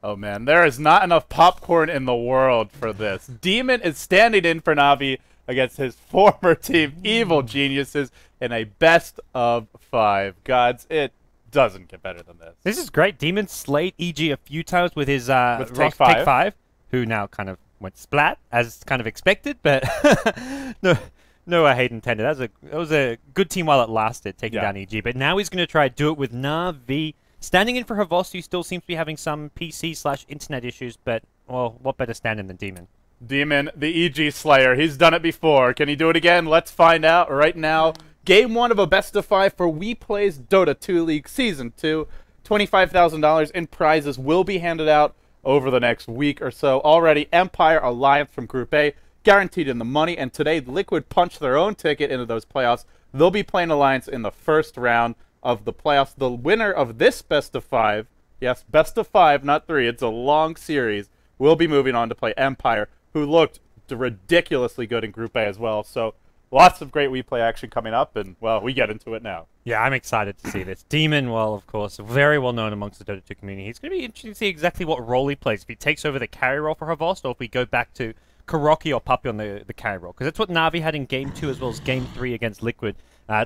Oh man, there is not enough popcorn in the world for this. Demon is standing in for Navi against his former team, Evil Geniuses, in a best of 5. Gods, it doesn't get better than this. This is great. Demon slayed EG a few times with his Take Take 5. 5, who now kind of went splat, as kind of expected, but no hate intended. That was a good team while it lasted, taking down EG. But now he's going to try to do it with Na'Vi. Standing in for Havos, who still seems to be having some PC/internet issues, but, well, what better stand-in than Demon? Demon, the EG Slayer. He's done it before. Can he do it again? Let's find out right now. Game 1 of a best of 5 for WePlay's Dota 2 League Season 2. $25,000 in prizes will be handed out over the next week or so. Already, Empire Alliance from Group A guaranteed in the money, and today Liquid punched their own ticket into those playoffs. They'll be playing Alliance in the first round of the playoffs. The winner of this best of 5, yes, best of 5, not 3, it's a long series, will be moving on to play Empire, who looked ridiculously good in Group A as well. So lots of great WePlay action coming up, and, well, we get into it now. Yeah, I'm excited to see this. Demon, well, of course, very well known amongst the Dota 2 community. It's going to be interesting to see exactly what role he plays. If he takes over the carry role for Havost, or if we go back to Kuroki or Puppy on the carry role. Because that's what Na'Vi had in Game 2 as well as Game 3 against Liquid.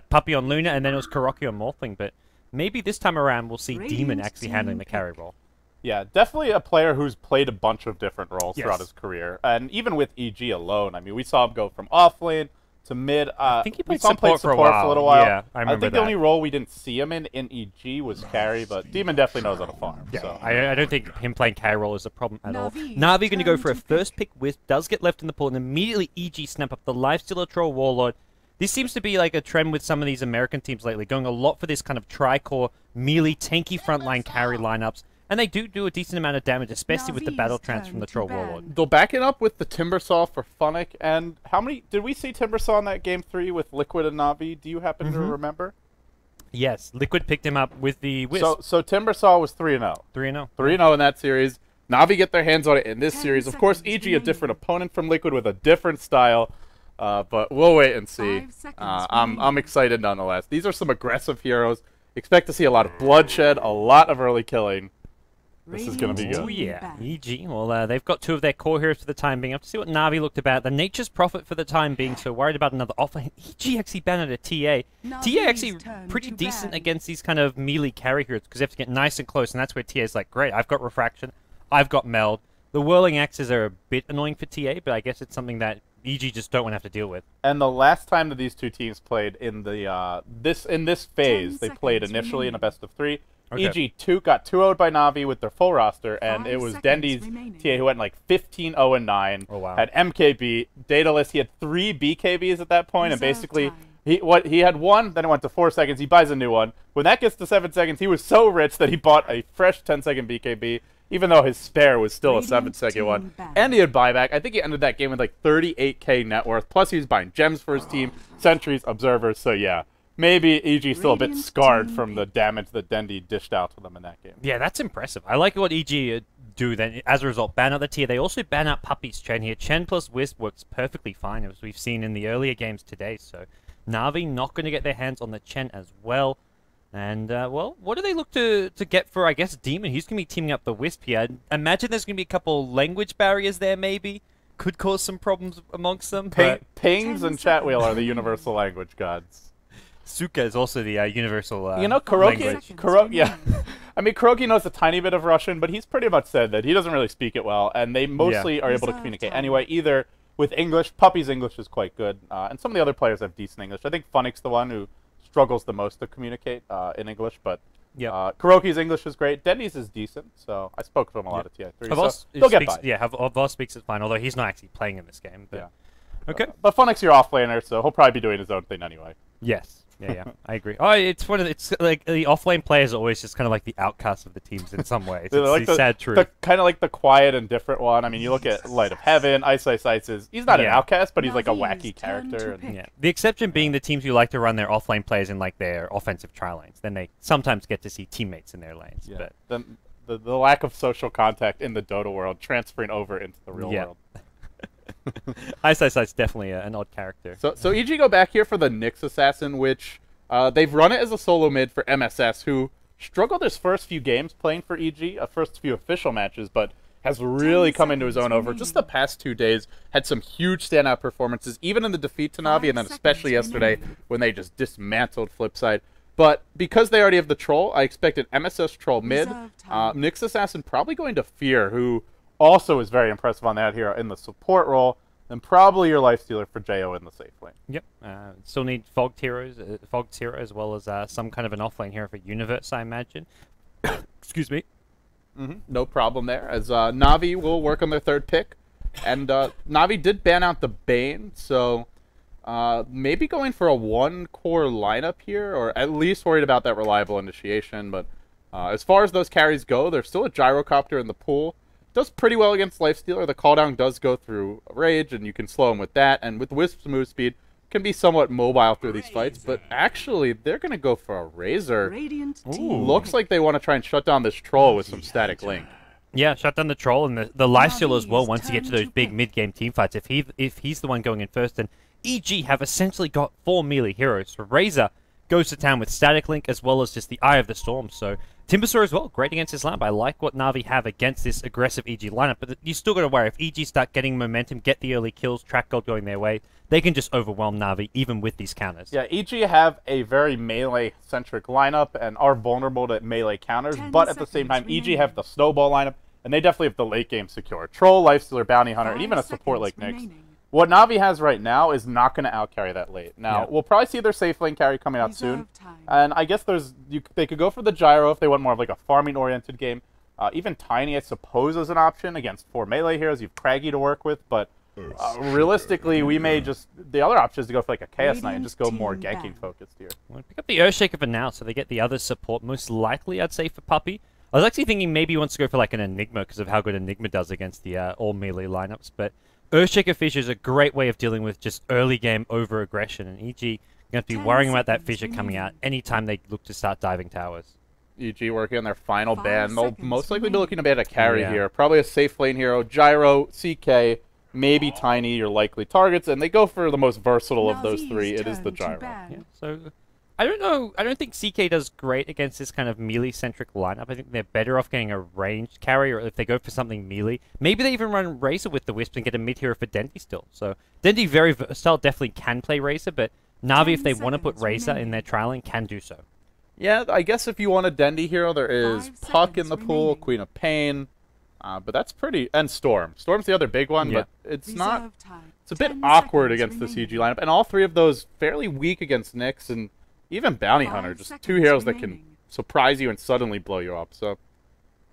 Puppy on Luna, and then it was Kuroki on Morphling. But maybe this time around we'll see Demon actually handling the carry role. Yeah, definitely a player who's played a bunch of different roles throughout his career. And even with EG alone, I mean, we saw him go from offlane to mid. I think he played support for a little while. Yeah, I remember think the only role we didn't see him in EG was carry, but Demon definitely knows how to farm. Yeah, so. I don't think him playing carry role is a problem at all. Na'Vi going to go for a first pick Wisp, does get left in the pool, and immediately EG snap up the Lifestealer Troll Warlord. This seems to be like a trend with some of these American teams lately, going a lot for this kind of tri-core, melee, tanky frontline carry lineups. And they do a decent amount of damage, especially with the battle trance from the Troll Warlord. They'll back it up with the Timbersaw for Funnick. And how many did we see Timbersaw in that Game 3 with Liquid and Na'Vi? Do you happen to remember? Yes, Liquid picked him up with the Wisp. So Timbersaw was 3-0. 3-0. 3-0 in that series. Na'Vi get their hands on it in this series. Of course, EG a different opponent from Liquid with a different style. But we'll wait and see. I'm excited nonetheless. These are some aggressive heroes. Expect to see a lot of bloodshed, a lot of early killing. This is going to be good. Oh, yeah. EG. Well, they've got 2 of their core heroes for the time being. I have to see what Na'Vi looked about. The Nature's Prophet for the time being, so worried about another offlane. EG actually banned a TA. TA actually pretty decent against these kind of melee carry heroes because they have to get nice and close, and that's where TA's like, great, I've got Refraction, I've got Meld. The Whirling Axes are a bit annoying for TA, but I guess it's something that EG just don't want to have to deal with. And the last time that these two teams played in the this phase, they played initially in a best of 3. Okay. EG got 2-0'd by Na'Vi with their full roster, and it was Dendy's TA who went like 15-0-9. Oh, wow. Had MKB, Daedalus. He had 3 BKBs at that point, and basically he had 1, then it went to 4 seconds. He buys a new one. When that gets to 7 seconds, he was so rich that he bought a fresh 10-second BKB, even though his spare was still a 7-second one. And he had buyback. I think he ended that game with like 38k net worth. Plus he was buying gems for his team, sentries, observers. So yeah. Maybe EG still a bit scarred from the damage that Dendy dished out to them in that game. Yeah, that's impressive. I like what EG do then. As a result, ban out the tier. They also ban out Puppy's Chen here. Chen plus Wisp works perfectly fine, as we've seen in the earlier games today. So Na'Vi not going to get their hands on the Chen as well. And, well, what do they look to get for, I guess, Demon? He's going to be teaming up the Wisp here. I imagine there's going to be a couple language barriers there, maybe. Could cause some problems amongst them. Pings and chat wheel are the universal language gods. Suka is also the universal Kuroki, yeah. I mean, Kuroki knows a tiny bit of Russian, but he's pretty much said that he doesn't really speak it well, and they mostly are able to communicate anyway, either with English. Puppy's English is quite good, and some of the other players have decent English. I think Funnick's the one who struggles the most to communicate in English, but Kuroki's English is great. Denny's is decent, so I spoke to him a lot at TI3, so he'll get by. Yeah, Havos speaks it fine, although he's not actually playing in this game. But, okay. But Funnick's your offlaner, so he'll probably be doing his own thing anyway. Yes. Yeah, I agree. Oh, it's like the offlane players are always just kind of like the outcasts of the teams in some ways. It's like the sad truth. Kind of like the quiet and different one. I mean, you look at Light of Heaven, Ice Ice Ice he's not an outcast, but he's like a wacky character. Yeah. The exception being the teams who like to run their offlane players in like their offensive tri lanes. Then they sometimes get to see teammates in their lanes. Yeah. But then the lack of social contact in the Dota world transferring over into the real world. Ice Ice Ice definitely an odd character. So EG go back here for the Nyx Assassin, which they've run it as a solo mid for MSS, who struggled his first few games playing for EG, first few official matches, but has really come into his own over just the past 2 days. Had some huge standout performances, even in the defeat to Navi, and then especially yesterday when they just dismantled Flipside. But because they already have the Troll, I expect an MSS Troll mid. Nyx Assassin probably going to Fear, who also is very impressive on that hero in the support role. And probably your Lifestealer for JO in the safe lane. Yep. Still need Fogged Heroes, Fogged Hero, as well as some kind of an offlane hero for Universe, I imagine. Excuse me. No problem there, as Navi will work on their third pick. And Navi did ban out the Bane, so maybe going for a one-core lineup here, or at least worried about that reliable initiation. But as far as those carries go, there's still a Gyrocopter in the pool. Does pretty well against Lifestealer. The cooldown does go through Rage, and you can slow him with that. And with Wisp's move speed, can be somewhat mobile through these fights. But actually, they're going to go for a Razor. Looks like they want to try and shut down this Troll with some Static Link. Yeah, shut down the Troll and the Lifestealer as well once you get to those big mid-game team fights. If he's the one going in first, then EG have essentially got 4 melee heroes. So Razor goes to town with Static Link as well as just the Eye of the Storm. So Timbersaw as well, great against this lineup. I like what Na'Vi have against this aggressive EG lineup, but you still got to worry. If EG start getting momentum, get the early kills, track gold going their way, they can just overwhelm Na'Vi even with these counters. Yeah, EG have a very melee-centric lineup and are vulnerable to melee counters, but at the same time, EG have the snowball lineup, and they definitely have the late game secure. Troll, Lifestealer, Bounty Hunter, and even a support like Nyx. What Na'Vi has right now is not going to outcarry that late. Now, we'll probably see their safe lane carry coming out soon. And I guess they could go for the Gyro if they want more of like a farming-oriented game. Even Tiny, I suppose, is an option against 4 melee heroes. You have Craggy to work with, but realistically, we may just... The other option is to go for like a Chaos Knight and just go more ganking focused here. Well, pick up the Earthshaker for now, so they get the other support. Most likely, I'd say, for Puppey. I was actually thinking maybe he wants to go for like an Enigma because of how good Enigma does against the all melee lineups, but Earthshaker Fissure is a great way of dealing with just early game over aggression, and EG going to have to be worrying about that Fissure coming out anytime they look to start diving towers. EG working on their final ban. They'll most likely be looking to ban a carry here. Probably a safe lane hero. Gyro, CK, maybe Tiny, your likely targets, and they go for the most versatile of those three. It is the Gyro. Yeah, so I don't know. I don't think CK does great against this kind of melee-centric lineup. I think they're better off getting a ranged carry, or if they go for something melee. Maybe they even run Razor with the Wisp and get a mid-hero for Dendy still. So Dendy, very versatile, definitely can play Razor, but Na'Vi, if they want to put Razor in their trialing, can do so. Yeah, I guess if you want a Dendy hero, there is Puck in the pool, Queen of Pain, but that's pretty... And Storm. Storm's the other big one, but it's not... It's a bit awkward against the CG lineup, and all three of those fairly weak against Nyx, and even Bounty Hunter, just 2 heroes that can surprise you and suddenly blow you up. So,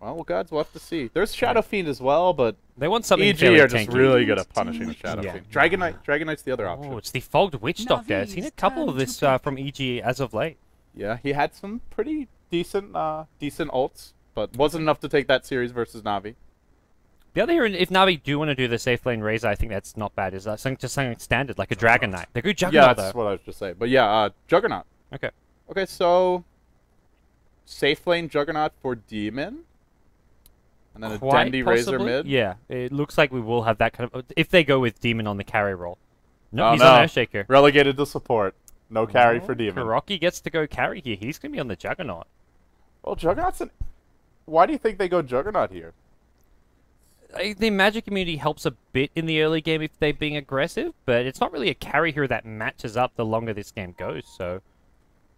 well, gods, we'll have to see. There's Shadow Fiend as well, but they want something EG are just really good at punishing the Shadow Fiend. Dragon Knight's the other option. Oh, it's the Fogged Witch Doctor. I've seen a couple of this from EG as of late. Yeah, he had some pretty decent ults, but wasn't enough to take that series versus Na'Vi. The other hero, if Na'Vi do want to do the safe lane Razor, I think that's not bad. Is just something standard, like a Dragon Knight. They're good Juggernaut, yeah, that's what I was just saying. But yeah, Juggernaut. Okay. Okay, so safe lane Juggernaut for Demon, and then a Dendy Razor mid. Yeah, it looks like we will have that kind of. If they go with Demon on the carry role. No, he's on Earthshaker. Relegated to support. No carry for Demon. Kuroki gets to go carry here. He's going to be on the Juggernaut. Well, Juggernaut's Why do you think they go Juggernaut here? The magic immunity helps a bit in the early game if they're being aggressive, but it's not really a carry hero that matches up the longer this game goes, so...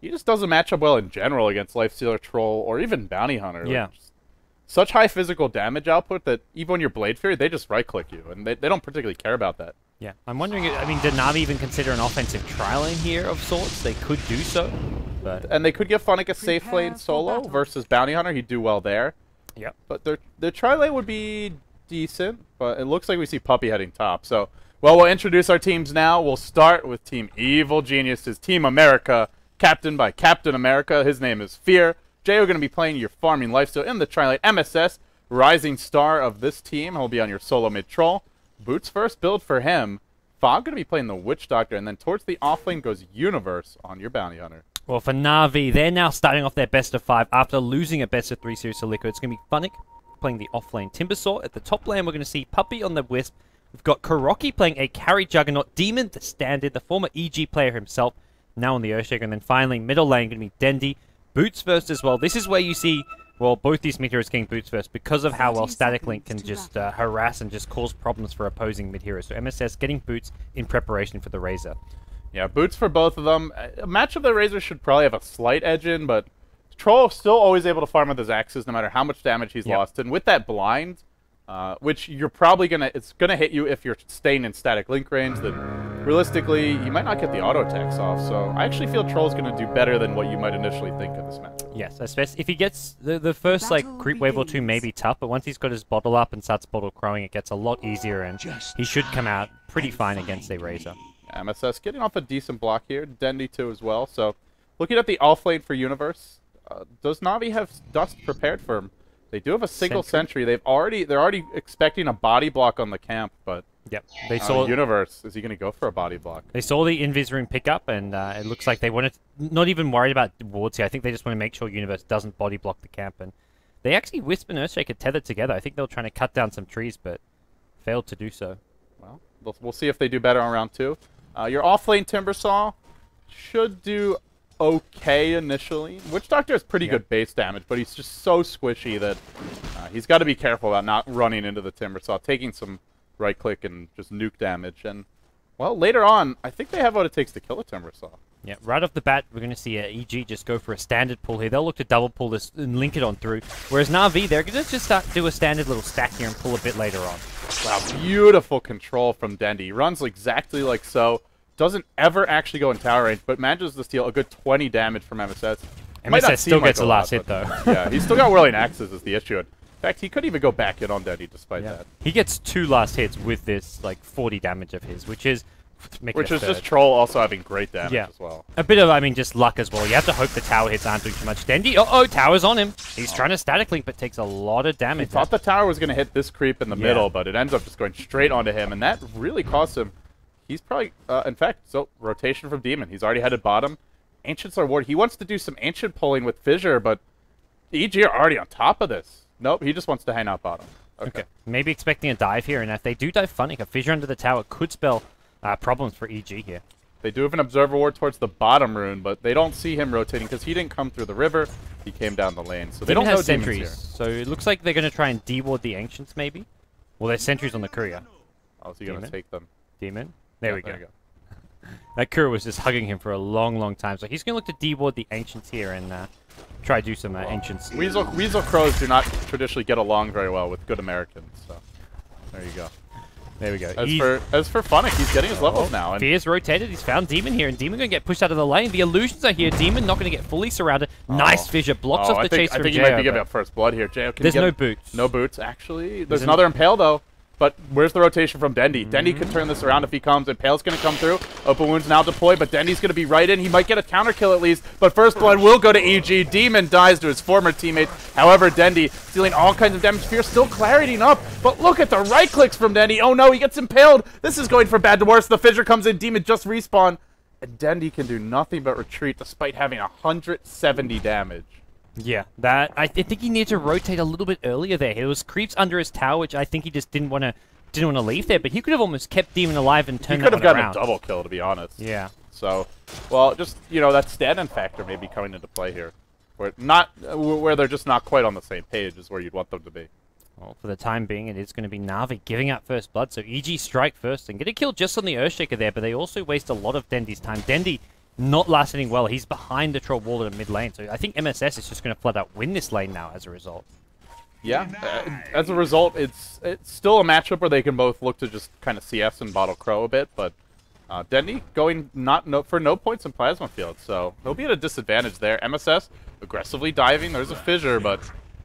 He just doesn't match up well in general against Lifestealer, Troll, or even Bounty Hunter. Yeah. Like, such high physical damage output that even when you're Blade Fury, they just right-click you, and they don't particularly care about that. Yeah, I'm wondering, I mean, did Na'Vi even consider an offensive tri-lane here of sorts? They could do so, but... And they could give Funnick a safe lane solo versus Bounty Hunter. He'd do well there. Yep. But their tri-lane would be decent, but it looks like we see Puppey heading top. So, well, we'll introduce our teams now. We'll start with Team Evil Geniuses, Team America, captained by Captain America. His name is Fear. Jay are going to be playing your farming lifesteal in the tri-lane. MSS, rising star of this team. He'll be on your solo mid-troll. Boots first build for him. Fog going to be playing the Witch Doctor, and then towards the offlane goes Universe on your Bounty Hunter. Well, for Na'Vi, they're now starting off their best of 5 after losing a best of 3 series to Liquid. It's going to be Funnick playing the offlane Timbersaw. At the top lane, we're going to see Puppey on the Wisp. We've got Kuroki playing a carry Juggernaut, Demon, the standard, the former EG player himself, now on the Earthshaker. And then finally, middle lane, going to be Dendy Boots first as well. This is where you see, well, both these mid-heroes getting boots first because of how well Static Link can just harass and just cause problems for opposing mid-heroes. So MSS getting boots in preparation for the Razor. Yeah, boots for both of them. A match of the Razor should probably have a slight edge in, but Troll still always able to farm with his axes no matter how much damage he's lost. And with that blind, which you're probably it's gonna hit you if you're staying in Static Link range, then realistically you might not get the auto attacks off. So I actually feel Troll's gonna do better than what you might initially think in this match. Yes, especially if he gets the first like creep wave or two may be tough, but once he's got his bottle up and starts bottle crowing, it gets a lot easier, and he should come out pretty fine against a Razor. MSS getting off a decent block here. Dendy too as well. So looking at the off lane for Universe, does Na'Vi have Dust prepared for him? They do have a single sentry. They're already expecting a body block on the camp, but they saw Universe. Is he going to go for a body block? They saw the Invis room pick up, and it looks like they wanted not even worried about wards here. I think they just want to make sure Universe doesn't body block the camp, and they actually Wisp and Earthshaker tethered together. I think they were trying to cut down some trees, but failed to do so. Well, we'll see if they do better on round 2. Your off-lane Timbersaw should do okay initially. Witch Doctor has pretty good base damage, but he's just so squishy that he's got to be careful about not running into the Timbersaw, taking some right-click and just nuke damage. And, well, later on, I think they have what it takes to kill a Timbersaw. Yeah, right off the bat, we're going to see EG just go for a standard pull here. They'll look to double pull this and link it on through. Whereas Na'Vi, they're going to just do a standard little stack here and pull a bit later on. Wow, beautiful control from Dendy. He runs exactly like so. Doesn't ever actually go in tower range, but manages to steal a good 20 damage from MSS. MSS still gets a last hit, though. Yeah, he's still got Whirling Axes is the issue. In fact, he couldn't even go back in on Dendy despite that. He gets 2 last hits with this, like, 40 damage of his, which is... just Troll also having great damage as well. A bit of, I mean, just luck as well. You have to hope the tower hits aren't doing too much. Dendy, tower's on him. He's trying to Static Link, but takes a lot of damage. He thought the tower was going to hit this creep in the middle, but it ends up just going straight onto him, and that really cost him. He's probably, in fact, rotation from Demon. He's already headed bottom. Ancients are ward. He wants to do some Ancient pulling with Fissure, but EG are already on top of this. Nope, he just wants to hang out bottom. Okay. Maybe expecting a dive here, and if they do dive Funnick, a Fissure under the tower could spell problems for EG here. They do have an Observer Ward towards the bottom rune, but they don't see him rotating because he didn't come through the river. He came down the lane, so they don't know Demon's here. So it looks like they're going to try and de-ward the Ancients, maybe? Well, there's sentries on the courier. Oh, is he going to take them? Demon? There we go. That courier was just hugging him for a long, long time, so he's going to look to de-ward the Ancients here and try to do some Ancients. Weasel Crows do not traditionally get along very well with good Americans, so there you go. There we go. As for Funnick, he's getting his levels now. And Fear's rotated. He's found Demon here, and Demon going to get pushed out of the lane. The illusions are here. Demon not going to get fully surrounded. Nice Fissure. Blocks off the chase from I think JO, he might be giving up first blood here. JO, there's no boots. No boots, actually. There's another Impale, though. But where's the rotation from Dendy? Dendy can turn this around if he comes. Impale's going to come through. Open Wound's now deployed, but Dendy's going to be right in. He might get a counter kill at least, but first blood will go to EG. Demon dies to his former teammate. However, Dendy dealing all kinds of damage. Fear still claritying up, but look at the right clicks from Dendy. Oh no, he gets impaled. This is going from bad to worse. The Fissure comes in. Demon just respawn, and Dendy can do nothing but retreat despite having 170 damage. Yeah, I think he needed to rotate a little bit earlier there. There was creeps under his tower, which I think he just didn't want to leave there. But he could have almost kept Demon alive and turned that one around. He could have gotten a double kill, to be honest. Yeah. So, well, just that stand-in factor may be coming into play here, where they're just not quite on the same page as where you'd want them to be. Well, for the time being, it is going to be Na'Vi giving up first blood. So EG strike first and get a kill just on the Earthshaker there, but they also waste a lot of Dendy's time. Dendy not lasting well. He's behind the Troll wall in the mid lane, so I think MSS is just going to flat out win this lane now as a result. Yeah, as a result, it's still a matchup where they can both look to just kind of CS and bottle Crow a bit, but Dendy going for no points in Plasma Field, so he'll be at a disadvantage there. MSS aggressively diving. There's a Fissure, but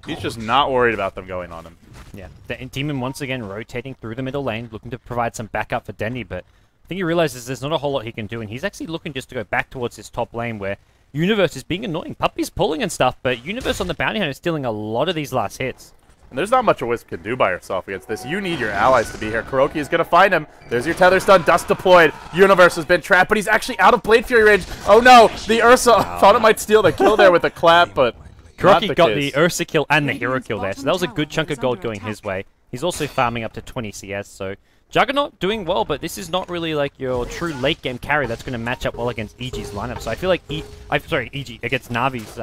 he's just not worried about them going on him. Yeah, the Demon once again rotating through the middle lane, looking to provide some backup for Dendy, but I think he realizes there's not a whole lot he can do, and he's actually looking just to go back towards his top lane where Universe is being annoying. Puppy's pulling and stuff, but Universe on the bounty hunter is stealing a lot of these last hits. And there's not much a Wisp can do by herself against this. You need your allies to be here. Kuroki is going to find him. There's your Tether Stun. Dust deployed. Universe has been trapped, but he's actually out of Blade Fury range. Oh no, the Ursa thought it might steal the kill there with a clap, but Kuroki got the Ursa kill and the hero kill there, so that was a good chunk of gold going his way. He's also farming up to 20 CS, so Juggernaut doing well, but this is not really like your true late game carry that's going to match up well against EG's lineup. So I feel like EG against Navi's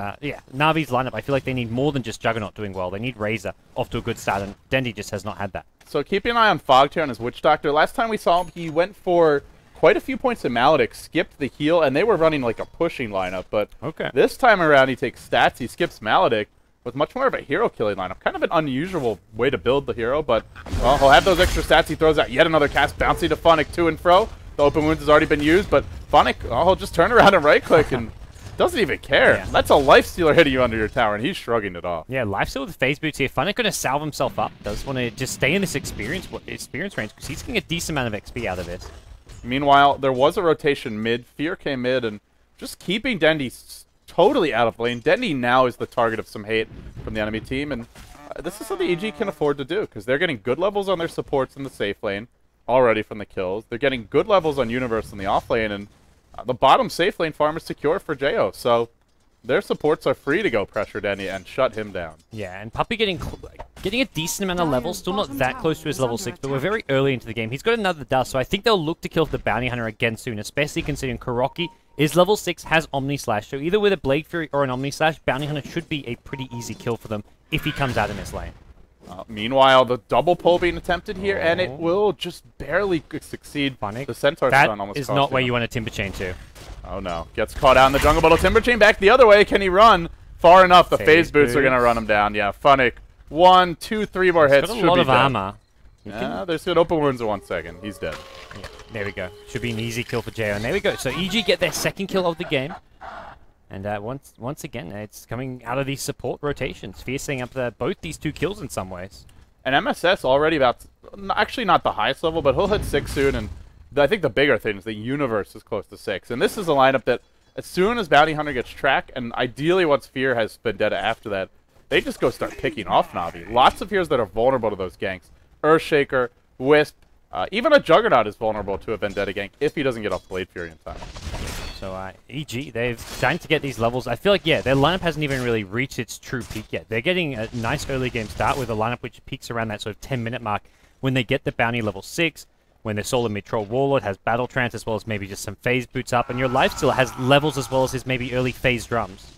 Navi's lineup. I feel like they need more than just Juggernaut doing well. They need Razor off to a good start, and Dendy just has not had that. So keeping an eye on Fogtail and his Witch Doctor. Last time we saw him, he went for quite a few points in Maledict, skipped the heal, and they were running like a pushing lineup. But this time around, he takes stats, he skips Maledict, with much more of a hero killing lineup. Kind of an unusual way to build the hero, but well, he'll have those extra stats. He throws out yet another cast, bouncing to Funnick to and fro. The open wounds has already been used, but Funnick, he'll just turn around and right-click and doesn't even care. Yeah. That's a life stealer hitting you under your tower, and he's shrugging it off. Yeah, life stealer with phase boots here. Funnick going to salve himself up. Does want to just stay in this experience range because he's getting a decent amount of XP out of this. Meanwhile, there was a rotation mid. Fear came mid, and just keeping Dendy totally out of lane. Dendy now is the target of some hate from the enemy team, and this is something EG can afford to do, because they're getting good levels on their supports in the safe lane already from the kills. They're getting good levels on Universe in the off lane, and the bottom safe lane farm is secure for Jo, so their supports are free to go pressure Dendy and shut him down. Yeah, and Puppey getting a decent amount of levels, still not that close to his level 6, but we're very early into the game. He's got another dust, so I think they'll look to kill the Bounty Hunter again soon, especially considering Kuroki is level 6, has Omni Slash, so either with a Blade Fury or an Omni Slash, Bounty Hunter should be a pretty easy kill for them if he comes out in this lane. Meanwhile, the double pull being attempted here, and it will just barely succeed. Funnick. The Centaur stun almost is not where you want a Timber Chain to. Oh no, gets caught out in the jungle, but a Timber Chain back the other way. Can he run far enough? The phase boots are going to run him down. Yeah, Funnick, 1, 2, 3 more hits. Got a lot of armor. Yeah, there's good open wounds in 1 second. He's dead. Yeah, there we go. Should be an easy kill for Jo, and there we go. So EG get their second kill of the game. And once again, it's coming out of these support rotations. Fear setting up both these 2 kills in some ways. And MSS already about, actually not the highest level, but he'll hit 6 soon. And I think the bigger thing is the Universe is close to 6. And this is a lineup that as soon as Bounty Hunter gets track, and ideally once Fear has Vendetta after that, they just go start picking off Navi. Lots of heroes that are vulnerable to those ganks. Earthshaker, Wisp, even a Juggernaut is vulnerable to a Vendetta gank if he doesn't get off Blade Fury in time. So EG, they've starting to get these levels. I feel like, yeah, their lineup hasn't even really reached its true peak yet. They're getting a nice early game start with a lineup which peaks around that sort of 10-minute mark when they get the Bounty level 6, when their Solar Mid-Troll Warlord has Battle Trance as well as maybe just some phase boots up, and your Lifestealer has levels as well as his maybe early phase drums.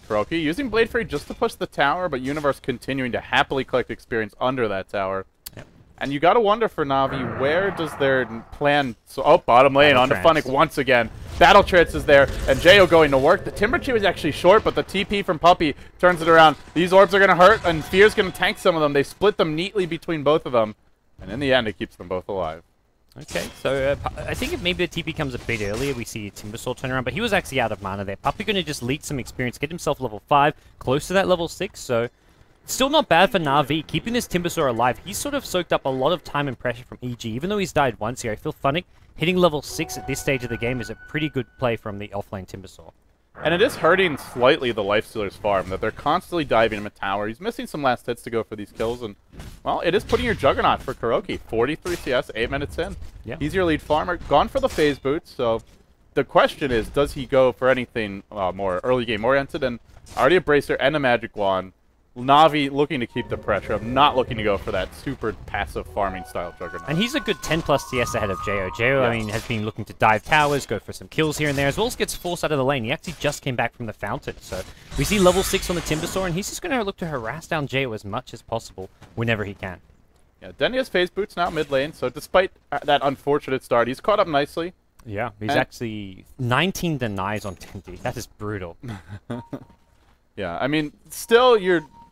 Kuroki using Blade Fury just to push the tower, but Universe continuing to happily collect experience under that tower. Yep. And you gotta wonder for Navi, where does their plan... So, bottom lane, onto Funnick once again. Battle Trance is there, and Jo going to work. The Timber Chain was actually short, but the TP from Puppey turns it around. These orbs are going to hurt, and Fear's going to tank some of them. They split them neatly between both of them, and in the end, it keeps them both alive. Okay, so I think if maybe the TP comes a bit earlier, we see Timbersaw turn around, but he was actually out of mana there. Puppey going to just leak some experience, get himself level 5, close to that level 6, so... Still not bad for Na'Vi, keeping this Timbersaw alive. He's sort of soaked up a lot of time and pressure from EG, even though he's died once here. I feel Funnick hitting level 6 at this stage of the game is a pretty good play from the offlane Timbersaw. And it is hurting slightly the Lifestealer's farm, that they're constantly diving him a tower. He's missing some last hits to go for these kills, and, well, it is putting your Juggernaut for Kuroki. 43 CS, 8 minutes in. Yeah. He's your lead farmer. Gone for the phase boots, so the question is, does he go for anything more early game oriented? And already a Bracer and a Magic Wand. Navi looking to keep the pressure. I'm not looking to go for that super passive farming style Juggernaut. And he's a good 10 plus CS ahead of Jo. Jo, I mean, has been looking to dive towers, go for some kills here and there, as well as gets forced out of the lane. He actually just came back from the fountain. So we see level 6 on the Timbersaw, and he's just going to look to harass down Jo as much as possible whenever he can. Yeah, Denny has phase boots now mid lane, so despite that unfortunate start, he's caught up nicely. Yeah, he's actually 19 denies on Dendy. That is brutal. Yeah, I mean, still,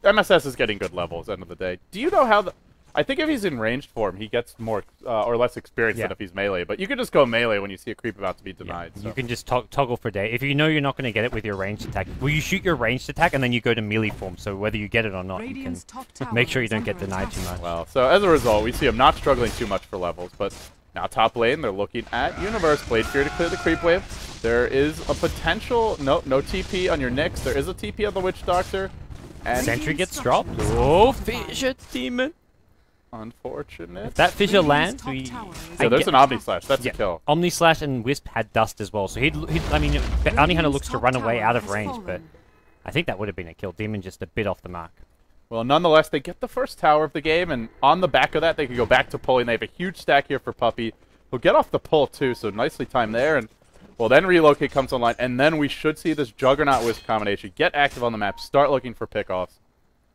MSS is getting good levels, end of the day. Do you know how I think if he's in ranged form, he gets more or less experience than if he's melee. But you can just go melee when you see a creep about to be denied. Yeah. So. You can just toggle for day. If you know you're not going to get it with your ranged attack, well, you shoot your ranged attack and then you go to melee form. So whether you get it or not, you can make sure you don't get denied too much. Well, so as a result, we see him not struggling too much for levels. But now top lane, they're looking at Universe. Blade Fury to clear the creep wave. There is a potential... No TP on your Nyx. There is a TP on the Witch Doctor. And Sentry gets dropped. Oh, Fissure Demon. Unfortunate. If that Fissure lands, there's an Omni Slash. That's a kill. Omni Slash and Wisp had Dust as well. So I mean, Bounty Hunter looks to run away out of range, but I think that would have been a kill. Demon just a bit off the mark. Well, nonetheless, they get the first tower of the game, and on the back of that, they can go back to pulling. They have a huge stack here for Puppey. He'll get off the pull, too, so nicely timed there. And, well, then Relocate comes online, and then we should see this Juggernaut Wisp combination get active on the map, start looking for pickoffs.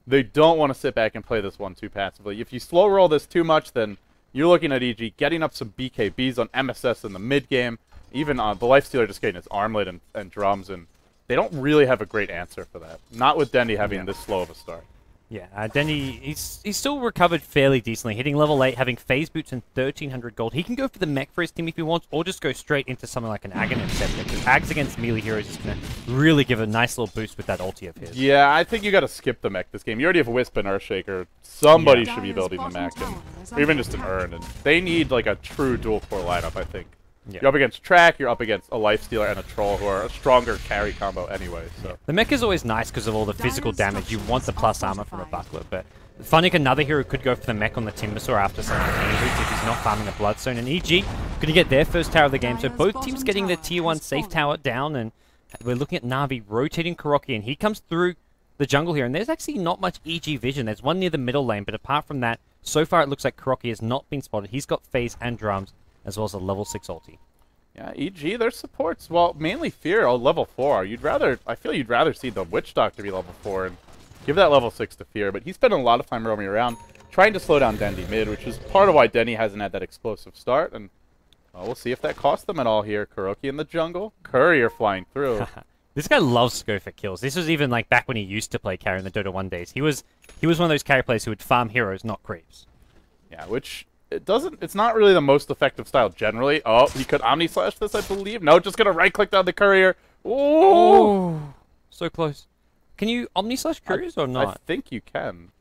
They don't want to sit back and play this one too passively. If you slow roll this too much, then you're looking at EG getting up some BKBs on MSS in the mid game. Even the Lifestealer just getting his armlet and drums, and they don't really have a great answer for that. Not with Dendy having this slow of a start. Yeah, Denny, he's still recovered fairly decently, hitting level 8, having phase boots and 1300 gold. He can go for the mech for his team if he wants, or just go straight into something like an Aghanim Scepter, because Ags against melee heroes is going to really give a nice little boost with that ulti of his. Yeah, I think you got to skip the mech this game. You already have Wisp and Earthshaker. Somebody should be building the mech, or even just an Urn. And they need like a true dual core lineup, I think. Yeah. You're up against Track, you're up against a Lifestealer and a Troll, who are a stronger carry combo anyway. So the mech is always nice because of all the physical damage. You want the plus armor from a buckler, but Funnick, another hero, could go for the mech on the Timbersaw after some boots if he's not farming a Bloodstone. And EG going to get their first tower of the game, so both teams getting their tier 1 safe tower down, and we're looking at Na'Vi rotating Kuroki, and he comes through the jungle here, and there's actually not much EG vision. There's one near the middle lane, but apart from that, so far it looks like Kuroki has not been spotted. He's got phase and drums, as well as a level 6 ulti. Yeah, EG, their supports, well, mainly Fear, level 4. I feel you'd rather see the Witch Doctor be level 4 and give that level 6 to Fear, but he's spending a lot of time roaming around, trying to slow down Dendy mid, which is part of why Dendy hasn't had that explosive start, and we'll see if that costs them at all here. Kuroki in the jungle, Courier flying through. This guy loves to go for kills. This was even like back when he used to play carry in the Dota 1 days. He was one of those carry players who would farm heroes, not creeps. Yeah, which... It's not really the most effective style generally. Oh, he could Omni Slash this, I believe. No, just gonna right click down the Courier. Ooh! So close. Can you Omni Slash Couriers or not? I think you can.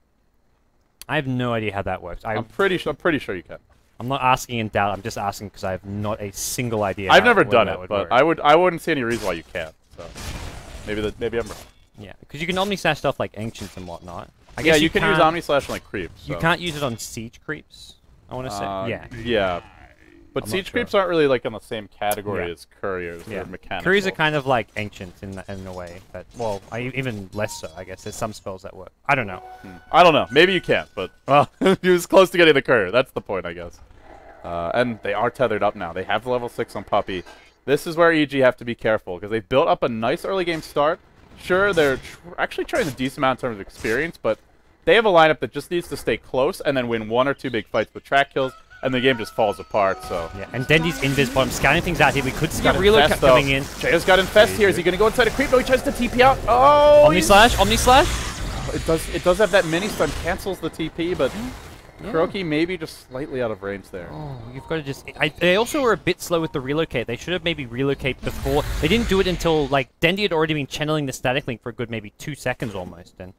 I have no idea how that works. I'm pretty sure you can. I'm not asking in doubt. I'm just asking because I have not a single idea. I've never done it, but I wouldn't see any reason why you can't. So maybe I'm wrong. Yeah, because you can Omni Slash stuff like Ancients and whatnot. I guess yeah, you can use Omni Slash on like creeps. So. You can't use it on Siege creeps. I want to say, yeah. Yeah. But Siege creeps aren't really like in the same category as Couriers. Yeah. They're mechanical. Couriers are kind of like Ancients in a way. But, well, even less so, I guess. There's some spells that work. I don't know. I don't know. Maybe you can't, but well, he was close to getting the Courier. That's the point, I guess. And they are tethered up now. They have level 6 on Puppey. This is where EG have to be careful, because they've built up a nice early game start. Sure, they're actually trying a decent amount in terms of experience, but they have a lineup that just needs to stay close and then win 1 or 2 big fights with track kills, and the game just falls apart. So yeah, and Dendy's invis bottom, scouting things out here. We could see a Relocate coming in. Jayo's got Infest here. Is he going to go inside a creep? No, he tries to TP out. Oh! Omni Slash, Omni Slash. It does have that mini stun, cancels the TP, but Kuroki maybe just slightly out of range there. Oh, you've got to just... they also were a bit slow with the Relocate. They should have maybe Relocate before. They didn't do it until, like, Dendy had already been channeling the Static Link for a good maybe 2 seconds almost, and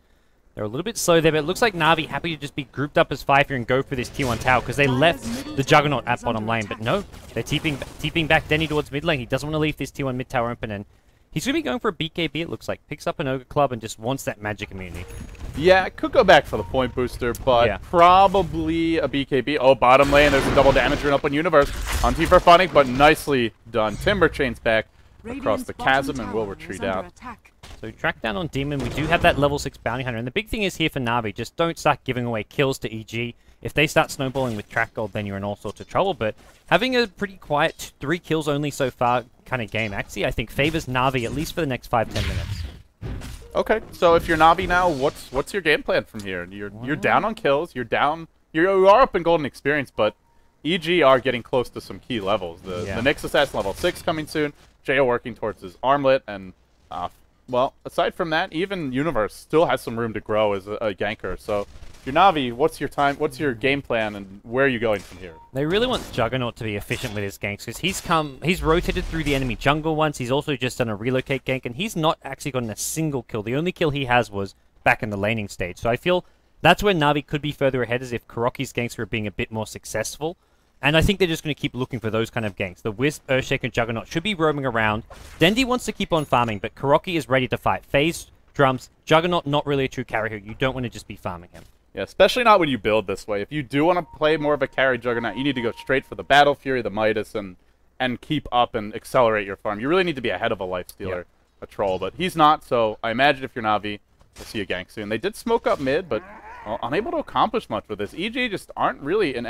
they're a little bit slow there, but it looks like Na'Vi happy to just be grouped up as 5 here and go for this tier 1 tower, because they left the Juggernaut at bottom lane, but no, they're TPing back Denny towards mid lane. He doesn't want to leave this tier 1 mid tower open, and he's going to be going for a BKB, it looks like. Picks up an Ogre Club and just wants that magic immunity. Yeah, it could go back for the point booster, but probably a BKB. Oh, bottom lane, there's a double damage run up on Universe. Hunting for Funnick, but nicely done. Timber chains back across the chasm and will retreat out. So track down on Demon. We do have that level 6 bounty hunter, and the big thing is here for Na'Vi, just don't start giving away kills to EG. If they start snowballing with track gold, then you're in all sorts of trouble, but having a pretty quiet 3 kills only so far kind of game, actually, I think favors Na'Vi at least for the next 5-10 minutes. Okay, so if you're Na'Vi now, what's your game plan from here? You're down on kills, you are up in golden experience, but EG are getting close to some key levels. The Nyx Assassin level 6 coming soon, Jayo working towards his armlet, and well, aside from that, even Universe still has some room to grow as a ganker. So if you're Na'Vi, what's your game plan, and where are you going from here? They really want Juggernaut to be efficient with his ganks, because he's rotated through the enemy jungle once. He's also just done a Relocate gank, and he's not actually gotten a single kill. The only kill he has was back in the laning stage. So I feel that's where Na'Vi could be further ahead, as if Kuroki's ganks were being a bit more successful. And I think they're just going to keep looking for those kind of ganks. The Wisp, Earthshaker, and Juggernaut should be roaming around. Dendy wants to keep on farming, but Kuroki is ready to fight. Phase, drums, Juggernaut, not really a true carry here. You don't want to just be farming him. Yeah, especially not when you build this way. If you do want to play more of a carry Juggernaut, you need to go straight for the Battle Fury, the Midas, and keep up and accelerate your farm. You really need to be ahead of a Lifestealer, a Troll, but he's not, so I imagine if you're Na'Vi, we'll see a gank soon. They did smoke up mid, but unable to accomplish much with this. EG just aren't really in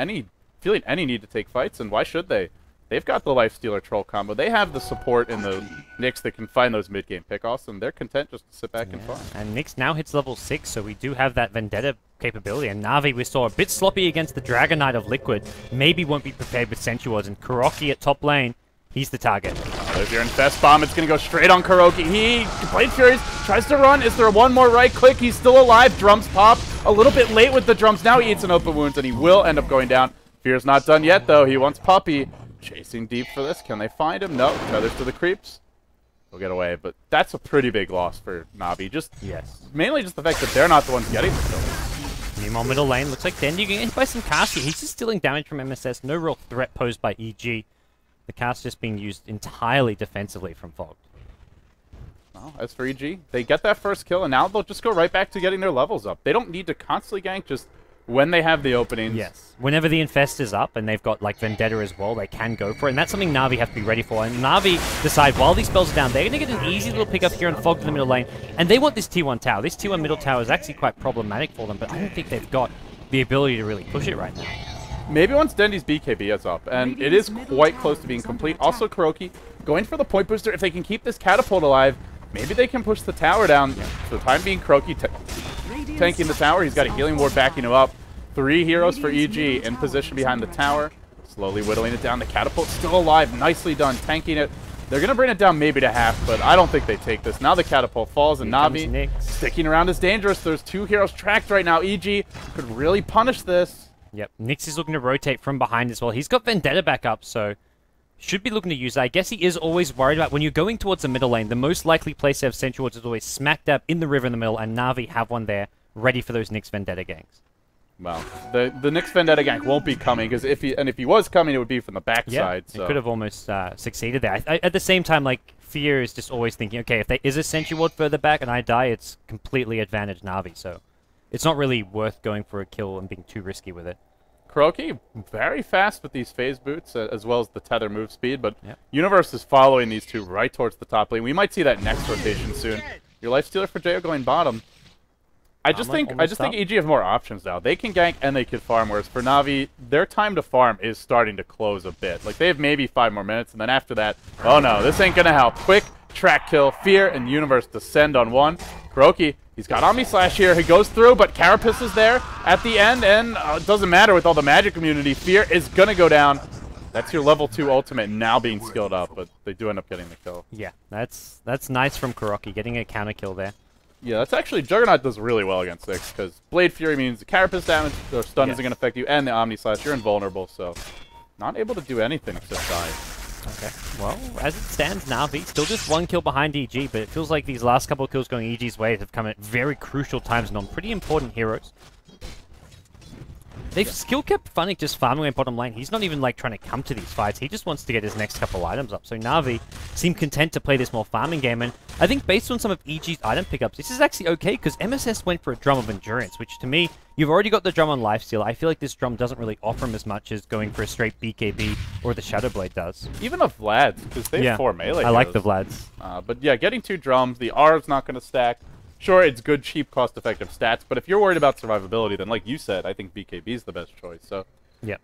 feeling any need to take fights, and why should they? They've got the Lifestealer Troll combo. They have the support in the Nyx that can find those mid-game pickoffs, and they're content just to sit back and farm. And Nyx now hits level 6, so we do have that Vendetta capability. And Na'Vi, we saw a bit sloppy against the Dragon Knight of Liquid. Maybe won't be prepared with Sentry Wards. And Kuroki at top lane, he's the target. There's your Infest Bomb. It's going to go straight on Kuroki. Blade Furies tries to run. Is there one more right click? He's still alive. Drums pop. A little bit late with the drums. Now he eats an open wounds, and he will end up going down. Fear's not done yet, though. He wants Puppey. Chasing deep for this. Can they find him? No. Feathers to the creeps. They'll get away, but that's a pretty big loss for Na'Vi. Mainly just the fact that they're not the ones getting the kill. Meanwhile, middle lane looks like Dendi getting hit by some cast here. He's just stealing damage from MSS. No real threat posed by EG. The cast just being used entirely defensively from Fog. Well, as for EG, they get that first kill, and now they'll just go right back to getting their levels up. They don't need to constantly gank, just when they have the openings. Yes. Whenever the Infest is up and they've got like Vendetta as well, they can go for it. And that's something Na'Vi have to be ready for. And Na'Vi decide while these spells are down, they're going to get an easy little pickup here on Fog to the middle lane. And they want this T1 tower. This T1 middle tower is actually quite problematic for them, but I don't think they've got the ability to really push it right now. Maybe once Dendi's BKB is up, and it is quite close to being complete. Also, Kuroki going for the point booster. If they can keep this catapult alive, maybe they can push the tower down. For the time being, Kuroki tanking the tower. He's got a healing ward backing him up. 3 heroes for EG in position behind the tower. Slowly whittling it down. The catapult's still alive. Nicely done. Tanking it. They're going to bring it down maybe to half, but I don't think they take this. Now the catapult falls, and Na'Vi sticking around is dangerous. There's 2 heroes tracked right now. EG could really punish this. Yep. Nyx is looking to rotate from behind as well. He's got Vendetta back up, so should be looking to use that. I guess he is always worried about when you're going towards the middle lane, the most likely place to have Sentry Wards is always smack dab in the river in the middle, and Na'Vi have one there ready for those Nyx Vendetta ganks. Well, the Nyx Vendetta gank won't be coming, because if he was coming, it would be from the backside. Yeah, it could have almost succeeded there. At the same time, like, Fear is just always thinking, okay, if there is a Sentry Ward further back and I die, it's completely advantage Na'Vi, so it's not really worth going for a kill and being too risky with it. Kuroki, very fast with these phase boots, as well as the tether move speed, but Universe is following these two right towards the top lane. We might see that next rotation soon. Your Lifestealer for JO going bottom. I just think EG have more options now. They can gank and they can farm, whereas for Na'Vi, their time to farm is starting to close a bit. Like, they have maybe 5 more minutes, and then after that, oh no, this ain't gonna help. Quick track kill, Fear and Universe descend on one. Kuroki, he's got Omni Slash here. He goes through, but Carapace is there at the end, and it doesn't matter with all the magic immunity. Fear is gonna go down. That's your level 2 ultimate now being skilled up, but they do end up getting the kill. Yeah, that's nice from Kuroki, getting a counter kill there. Yeah, that's actually, Juggernaut does really well against Nyx, because Blade Fury means the Carapace damage or stun isn't going to affect you, and the Omni Slash, you're invulnerable, so not able to do anything except die. Okay, well, as it stands, Na'Vi still just 1 kill behind EG, but it feels like these last couple of kills going EG's way have come at very crucial times and on pretty important heroes. They've skill kept Funnick just farming away bottom lane. He's not even like trying to come to these fights. He just wants to get his next couple items up. So Na'Vi seem content to play this more farming game. And I think based on some of EG's item pickups, this is actually okay because MSS went for a Drum of Endurance, which to me, you've already got the Drum on Lifesteal. I feel like this Drum doesn't really offer him as much as going for a straight BKB or the Shadow Blade does. Even the Vlads, because they have 4 melee. I like the Vlads. But yeah, getting 2 drums, the R is not going to stack. Sure, it's good, cheap, cost-effective stats, but if you're worried about survivability, then like you said, I think BKB is the best choice. So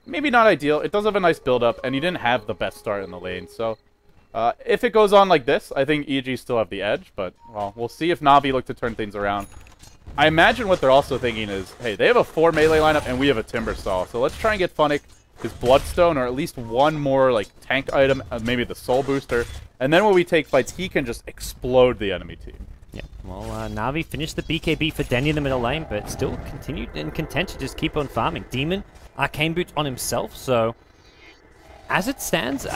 maybe not ideal. It does have a nice build-up, and you didn't have the best start in the lane. So if it goes on like this, I think EG still have the edge, but well, we'll see if Na'Vi look to turn things around. I imagine what they're also thinking is, hey, they have a 4 melee lineup, and we have a Timber Saw, so let's try and get Funnick his Bloodstone, or at least 1 more like tank item, maybe the Soul Booster, and then when we take fights, he can just explode the enemy team. Yeah, well, Na'Vi finished the BKB for Denny in the middle lane, but still continued and content to just keep on farming. Demon, Arcane Boots on himself, so as it stands,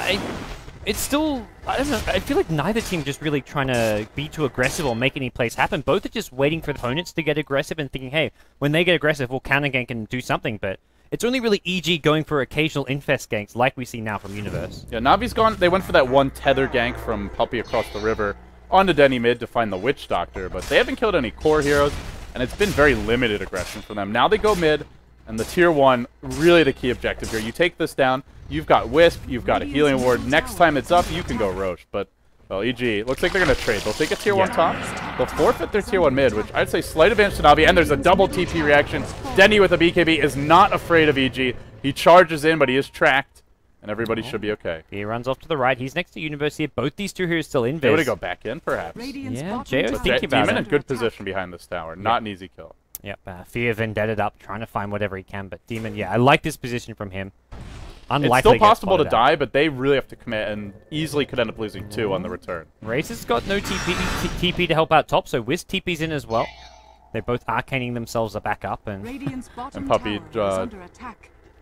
it's still, I don't know, I feel like neither team just really trying to be too aggressive or make any plays happen. Both are just waiting for opponents to get aggressive and thinking, hey, when they get aggressive, we'll counter gank and do something, but it's only really EG going for occasional infest ganks like we see now from Universe. Yeah, Na'Vi's gone, they went for that 1 tether gank from Puppey across the river onto Denny mid to find the Witch Doctor, but they haven't killed any core heroes, and it's been very limited aggression from them. Now they go mid, and the tier 1, really the key objective here. You take this down, you've got Wisp, you've got a healing ward. Next time it's up, you can go Roche, but Well, EG, looks like they're going to trade. They'll take a tier 1 top. They'll forfeit their tier 1 mid, which I'd say slight advantage to Navi. And there's a double TP reaction. Denny with a BKB is not afraid of EG. He charges in, but he is tracked. And everybody should be okay. He runs off to the right. He's next to Universe here. Both these two heroes still in. They would go back in, perhaps. Yeah, J.O.'s thinking about Demon it. in good position behind this tower. Not an easy kill. Yep, Fear vendetted up, trying to find whatever he can. But Demon, yeah, I like this position from him. Unlikely it's still to get possible to spotted die, but they really have to commit and easily could end up losing 2 on the return. Razor's got no TP to help out top, so Wiz TP's in as well. They're both arcaning themselves back up, and Puppey,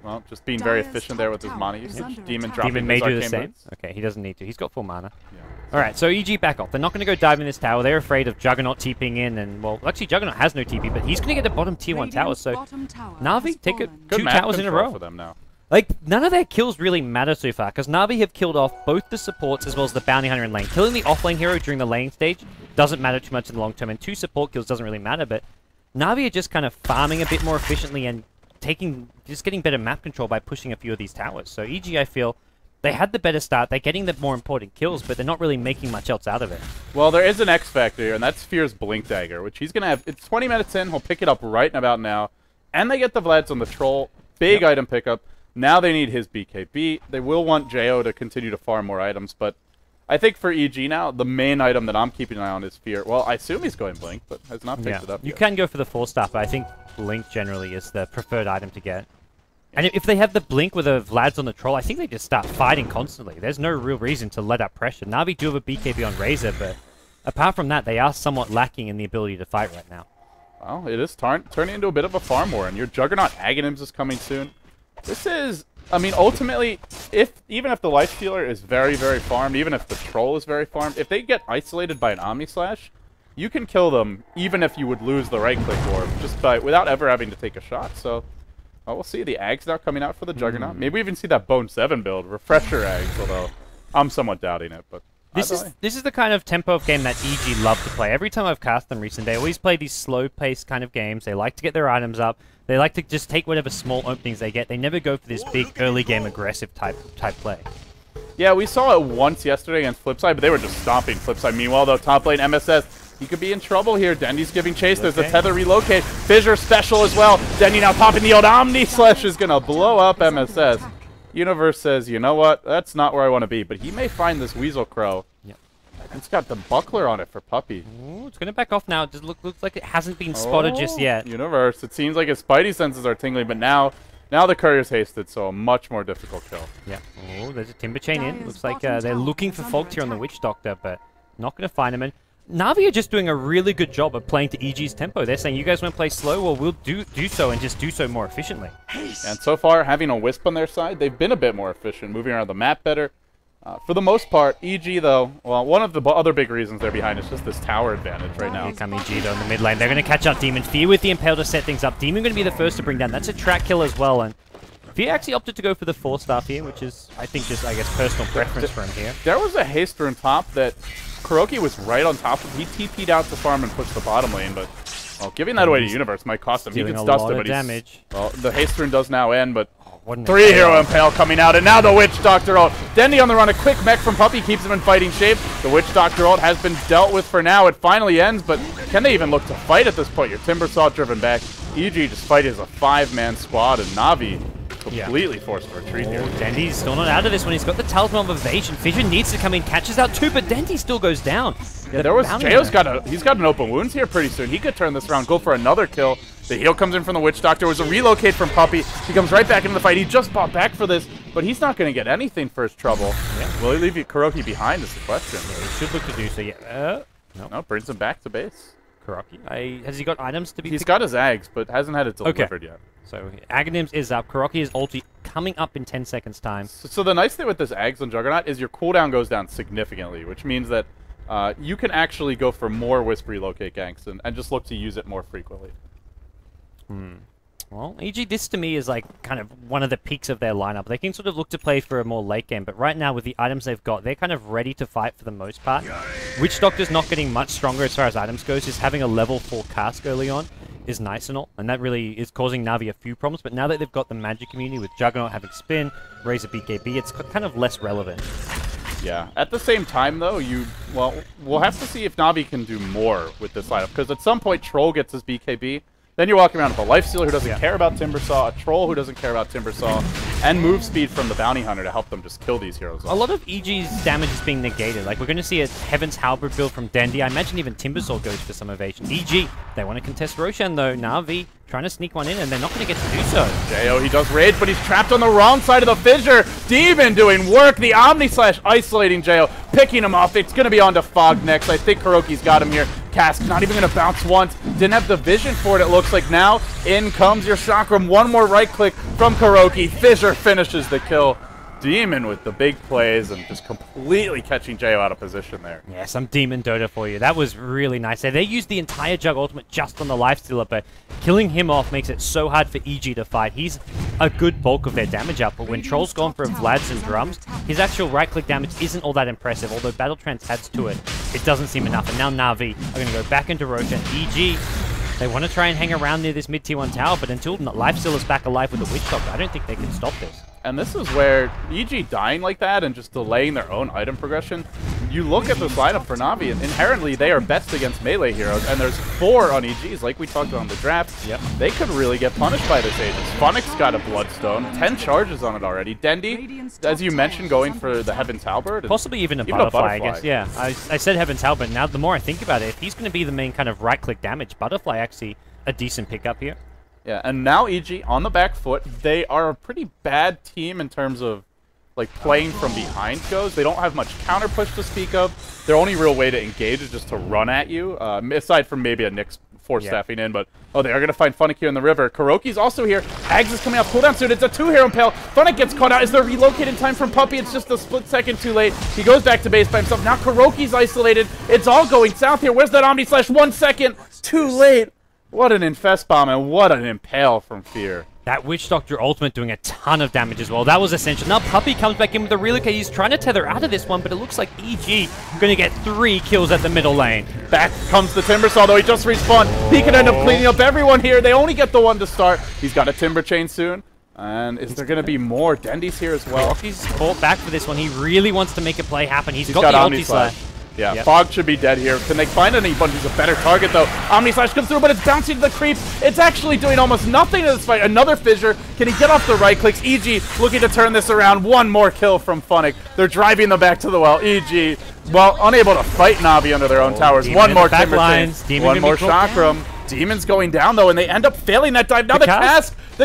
well, just being very efficient there with his mana usage. Demon dropping Demon may his do the arcane same. boots. Okay, he doesn't need to. He's got full mana. Yeah. Alright, so EG back off. They're not going to go dive in this tower. They're afraid of Juggernaut TPing in, and, well, actually Juggernaut has no TP, but he's going to get the bottom tier 1 tower, so Na'Vi take it Good 2 map towers in a control row. for them now. Like, none of their kills really matter so far, because Na'Vi have killed off both the supports as well as the bounty hunter in lane. Killing the offlane hero during the lane stage doesn't matter too much in the long term, and 2 support kills doesn't really matter, but Na'Vi are just kind of farming a bit more efficiently and just getting better map control by pushing a few of these towers. So EG, I feel, they had the better start. They're getting the more important kills, but they're not really making much else out of it. Well, there is an X factor here, and that's Fear's Blink Dagger, which he's going to have. It's 20 minutes in. He'll pick it up right about now. And they get the Vlads on the Troll. Big item pickup. Now they need his BKB. They will want JO to continue to farm more items, but I think for EG now, the main item that I'm keeping an eye on is Fear. Well, I assume he's going Blink, but has not picked it up You yet. can go for the 4-star, but I think Blink generally is the preferred item to get. And if they have the Blink with the Vlads on the Troll, I think they just start fighting constantly. There's no real reason to let up pressure. Na'Vi do have a BKB on Razor, but apart from that, they are somewhat lacking in the ability to fight right now. Well, it is turning into a bit of a farm war, and your Juggernaut Aghanims is coming soon. This is, I mean, ultimately, even if the Lifestealer is very, very farmed, even if the Troll is very farmed, if they get isolated by an Omni Slash, you can kill them even if you would lose the right-click orb, just without ever having to take a shot. So, well, we'll see. The Ags now coming out for the Juggernaut. Maybe we even see that Bone 7 build, Refresher Ags, although I'm somewhat doubting it. But This is the kind of tempo of game that EG love to play. Every time I've cast them recently, they always play these slow-paced kind of games. They like to get their items up. They like to just take whatever small openings they get. They never go for this big early-game aggressive type play. Yeah, we saw it once yesterday against Flipside, but they were just stomping Flipside. Meanwhile, though, top lane MSS, he could be in trouble here. Dendy's giving chase. There's a tether relocate. Fissure special as well. Dendy now popping the old Omni Slash is going to blow up MSS. Universe says, you know what? That's not where I want to be, but he may find this Weasel Crow. Yep. It's got the buckler on it for Puppey. Ooh, it's going to back off now. It just looks like it hasn't been spotted just yet. Universe, it seems like his Spidey senses are tingling, but now the courier's hasted, so a much more difficult kill. Yeah. Oh, there's a Timber Chain in. Looks like they're looking for Fogs here on the Witch Doctor, but not going to find him. And Na'Vi are just doing a really good job of playing to EG's tempo. They're saying, you guys want to play slow? Well, we'll do so and just do so more efficiently. And so far, having a Wisp on their side, they've been a bit more efficient, moving around the map better. For the most part, EG, though, well, one of the other big reasons they're behind is just this tower advantage right now. Here come EG, though, in the mid lane. They're going to catch up Demon. Fear with the Impale to set things up. Demon going to be the first to bring down. That's a track kill as well, and Fear actually opted to go for the 4-star here, which is, I think, just, I guess, personal preference for him here. There was a haste on top that Kuroki was right on top of. He TP'd out to farm and pushed the bottom lane, but, well, giving that away to Universe might cost him. He gets dusted, but well, the haste rune does now end, but 3-hero Impale coming out, and now the Witch Doctor ult. Dendy on the run, a quick mech from Puppey keeps him in fighting shape. The Witch Doctor ult has been dealt with for now. It finally ends, but can they even look to fight at this point? Your Timbersaw driven back. EG just fight as a 5-man squad, and Na'Vi completely forced to retreat here. Dendy's still not out of this one. He's got the Talisman of Evasion. Fissure needs to come in, catches out 2, but Dendy still goes down. Yeah, Jayo's got an open wounds here pretty soon. He could turn this around, go for another kill. The heal comes in from the Witch Doctor. It was a relocate from Puppey. He comes right back into the fight. He just bought back for this, but he's not going to get anything for his trouble. Yeah. Will he leave Kuroki behind is the question. Yeah, he should look to do so, yeah. No, brings him back to base. Kuroki, has he got items to be He's got his Ags, but hasn't had it delivered yet. So Aghanims is up. Kuroki is ulti coming up in 10 seconds time. So the nice thing with this Ags on Juggernaut is your cooldown goes down significantly, which means that you can actually go for more Wisp relocate ganks and just look to use it more frequently. Well, EG, this to me is like kind of one of the peaks of their lineup. They can sort of look to play for a more late game, but right now with the items they've got, they're kind of ready to fight for the most part. Witch Doctor's not getting much stronger as far as items goes. Just having a level 4 cask early on is nice and all, and that really is causing Na'Vi a few problems, but now that they've got the magic community with Juggernaut having spin, Razor BKB, it's kind of less relevant. Yeah. At the same time, though, we'll have to see if Navi can do more with this lineup, because at some point Troll gets his BKB. Then you're walking around with a Lifestealer who doesn't care about Timbersaw, a Troll who doesn't care about Timbersaw, and move speed from the Bounty Hunter to help them just kill these heroes. A lot of EG's damage is being negated. Like, we're going to see a Heaven's Halberd build from Dendy. I imagine even Timbersaw goes for some evasion. EG, they want to contest Roshan, though. Navi trying to sneak one in, and they're not going to get to do so. Jo, he does rage, but he's trapped on the wrong side of the fissure. Demon doing work. The Omni Slash isolating Jo, picking him off. It's going to be on to Fog next. I think Kuroki's got him here. Cask not even going to bounce once. Didn't have the vision for it, it looks like. Now in comes your Chakram. One more right click from Kuroki. Fissure finishes the kill. Demon with the big plays and just completely catching Jo out of position there. Yeah, some Demon Dota for you. That was really nice. They used the entire Jug ultimate just on the Lifestealer, but killing him off makes it so hard for EG to fight. He's a good bulk of their damage output. When Troll's gone for Vlads and Drums, his actual right-click damage isn't all that impressive, although Battle Trance adds to it. It doesn't seem enough, and now Na'Vi are going to go back into Roshan. EG, they want to try and hang around near this mid-tier 1 tower, but until Lifestealer's back alive with a Witch Doctor, I don't think they can stop this. And this is where EG dying like that and just delaying their own item progression. You look at this lineup for Na'Vi, and inherently they are best against melee heroes, and there's 4 on EGs, like we talked about in the draft. Yep. They could really get punished by this Aegis. Funnick's got a Bloodstone, 10 charges on it already. Dendy, as you mentioned, going for the Heaven's Halberd. Possibly even a butterfly, I guess. Yeah, I said Heaven's Halberd. Now, the more I think about it, if he's going to be the main kind of right-click damage, Butterfly actually a decent pickup here. Yeah, and now EG on the back foot. They are a pretty bad team in terms of like playing from behind goes. They don't have much counter push to speak of. Their only real way to engage is just to run at you, aside from maybe a Nyx force staffing in. But they are going to find Funnick here in the river. Kuroki's also here. Ags is coming off cooldown soon. It's a 2-hero impale. Funnick gets caught out. Is there relocated time from Puppey? It's just a split second too late. He goes back to base by himself. Now Kuroki's isolated. It's all going south here. Where's that Omni Slash? 1 second too late. What an Infest Bomb and what an Impale from Fear. That Witch Doctor ultimate doing a ton of damage as well. That was essential. Now Puppey comes back in with the relocate. He's trying to tether out of this one, but it looks like EG going to get 3 kills at the middle lane. Back comes the Timbersaw, though. He just respawned. He could end up cleaning up everyone here. They only get the one to start. He's got a Timber Chain soon. And is there going to be more? Dendy's here as well. He's fought back for this one. He really wants to make a play happen. He's got the Omni Slash. Yeah, yep. Fog should be dead here. Can they find anybody who's a better target, though? Omni Slash comes through, but it's bouncing to the creep. It's actually doing almost nothing in this fight. Another fissure. Can he get off the right clicks? EG looking to turn this around. One more kill from Funnick. They're driving them back to the well. EG, well, unable to fight Na'Vi under their own towers. One more Timber Chain. One more Chakram. Demon's going down, though, and they end up failing that dive. Now the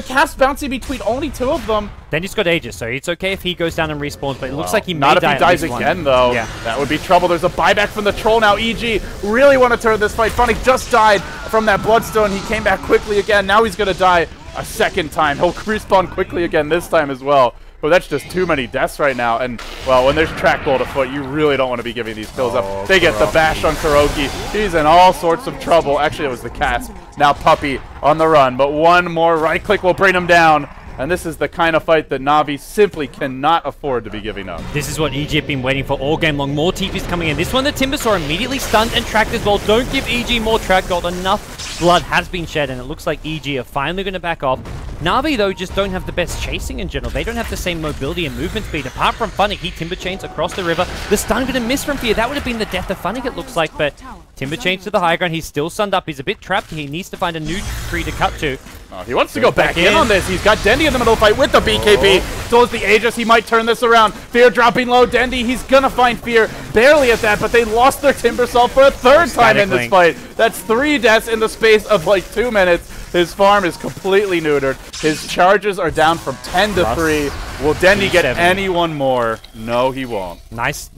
Cask bouncing between only 2 of them. Then he's got Aegis, so it's okay if he goes down and respawns, but it looks like he may die. Not if he dies again, one. Though. Yeah. That would be trouble. There's a buyback from the Troll now. EG really want to turn this fight. Funnick just died from that Bloodstone. He came back quickly again. Now he's going to die a second time. He'll respawn quickly again this time as well. But that's just too many deaths right now. And, well, when there's track gold afoot, you really don't want to be giving these kills up. They get the bash on Kuroki. He's in all sorts of trouble. Actually, it was the Cask. Now Puppey on the run. But one more right click will bring him down. And this is the kind of fight that Na'Vi simply cannot afford to be giving up. This is what EG have been waiting for all game long. More TPs coming in. This one, the Timbersaw immediately stunned and tracked as well. Don't give EG more track gold. Enough blood has been shed, and it looks like EG are finally going to back off. Na'Vi, though, just don't have the best chasing in general. They don't have the same mobility and movement speed. Apart from Funnick, he Timber Chains across the river. The stun going to miss from Fear. That would have been the death of Funnick, it looks like, but Timber Chains to the high ground. He's still sunned up. He's a bit trapped. He needs to find a new tree to cut to. Oh, he wants to go back in on this. He's got Dendy in the middle of the fight with the BKB. So is the Aegis. He might turn this around. Fear dropping low. Dendy, he's going to find Fear. Barely at that, but they lost their Timbersaw for a 3rd time in this fight. That's 3 deaths in the space of like 2 minutes. His farm is completely neutered. His charges are down from 10 to 3. Will Dendy get anyone more? No, he won't. Nice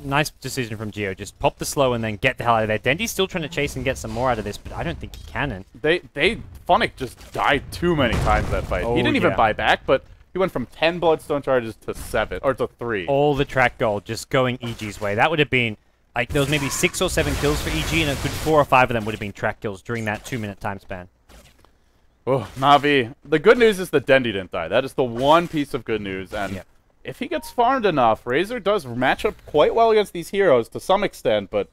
decision from Geo. Just pop the slow and then get the hell out of there. Dendy's still trying to chase and get some more out of this, but I don't think he can. And Funnick just died too many times that fight. He didn't even buy back, but he went from 10 Bloodstone charges to 7, or to 3. All the track gold just going EG's way. That would have been, like, there was maybe 6 or 7 kills for EG, and a good 4 or 5 of them would have been track kills during that 2-minute time span. Oh, Na'Vi. The good news is that Dendy didn't die. That is the one piece of good news. And if he gets farmed enough, Razor does match up quite well against these heroes to some extent, but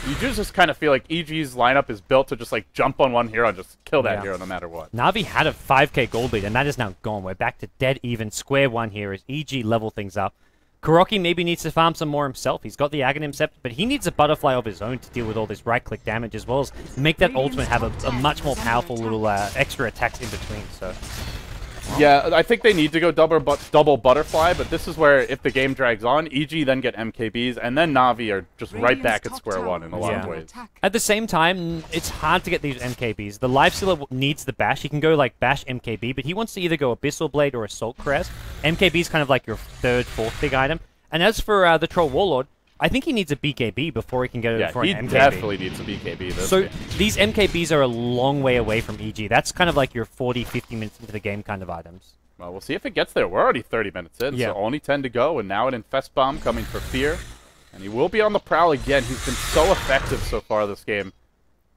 you do just kind of feel like EG's lineup is built to just like jump on one hero and just kill that hero no matter what. Na'Vi had a 5k gold lead, and that is now gone. We're back to dead even, square one here as EG level things up. Kuroki maybe needs to farm some more himself. He's got the Aghanim Scepter, but he needs a butterfly of his own to deal with all this right-click damage, as well as make that ultimate have a much more powerful little extra attacks in between. So. Yeah, I think they need to go double butterfly, but this is where if the game drags on, EG then get MKBs, and then Na'Vi are just right back at square one in a lot of ways. At the same time, it's hard to get these MKBs. The Lifestealer needs the bash. He can go like bash MKB, but he wants to either go Abyssal Blade or Assault Crest. MKB is kind of like your third, fourth big item. And as for the Troll Warlord, I think he needs a BKB before he can go for an MKB. He definitely needs a BKB. So these MKBs are a long way away from EG. That's kind of like your 40, 50 minutes into the game kind of items. Well, we'll see if it gets there. We're already 30 minutes in, so only 10 to go, and now an Infest Bomb coming for Fear. And he will be on the prowl again. He's been so effective so far this game.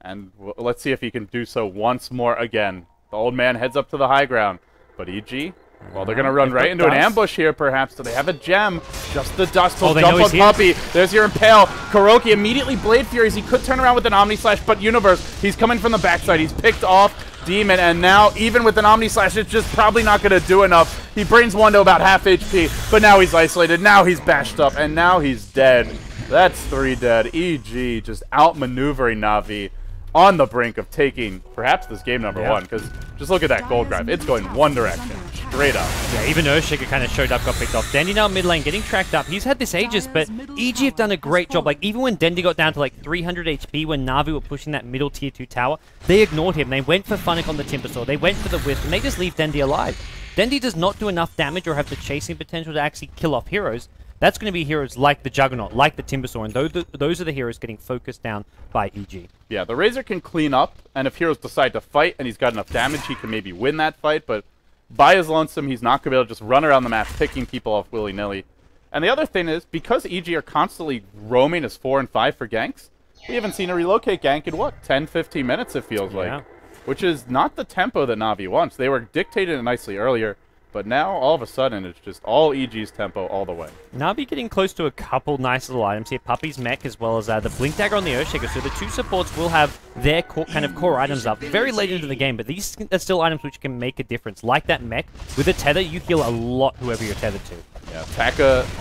And let's see if he can do so once more again. The old man heads up to the high ground. But EG, well, they're going to run right into an ambush here, perhaps. Do they have a gem? Just the dust. He'll jump on Puppey. There's your Impale. Kuroki immediately Blade Furies. He could turn around with an Omni Slash, but Universe, he's coming from the backside. He's picked off Demon, and now, even with an Omni Slash, it's just probably not going to do enough. He brings one to about half HP, but now he's isolated. Now he's bashed up, and now he's dead. That's 3 dead. EG just outmaneuvering Na'Vi on the brink of taking perhaps this game number 1, because just look at that gold grab. It's going one direction, straight up. Yeah, even Earthshaker kind of showed up, got picked off. Dendy now mid lane, getting tracked up. He's had this ages, but EG have done a great job. Like, even when Dendy got down to like 300 HP, when Na'Vi were pushing that middle tier 2 tower, they ignored him. They went for Funnick on the Timbersaw. They went for the Wisp, and they just leave Dendy alive. Dendy does not do enough damage or have the chasing potential to actually kill off heroes. That's going to be heroes like the Juggernaut, like the Timbersaw, and those are the heroes getting focused down by EG. Yeah, the Razor can clean up, and if heroes decide to fight and he's got enough damage, he can maybe win that fight, but by his lonesome, he's not going to be able to just run around the map picking people off willy-nilly. And the other thing is, because EG are constantly roaming as 4 and 5 for ganks, we haven't seen a relocate gank in, what, 10, 15 minutes, it feels like. Which is not the tempo that Na'Vi wants. They were dictated nicely earlier, but now, all of a sudden, it's just all EG's tempo all the way. Na'Vi getting close to a couple nice little items here. Puppey's Mech, as well as the Blink Dagger on the Earthshaker. So the two supports will have their kind of core items up very late into the game, but these are still items which can make a difference. Like that Mech, with a tether, you heal a lot whoever you're tethered to. Yeah,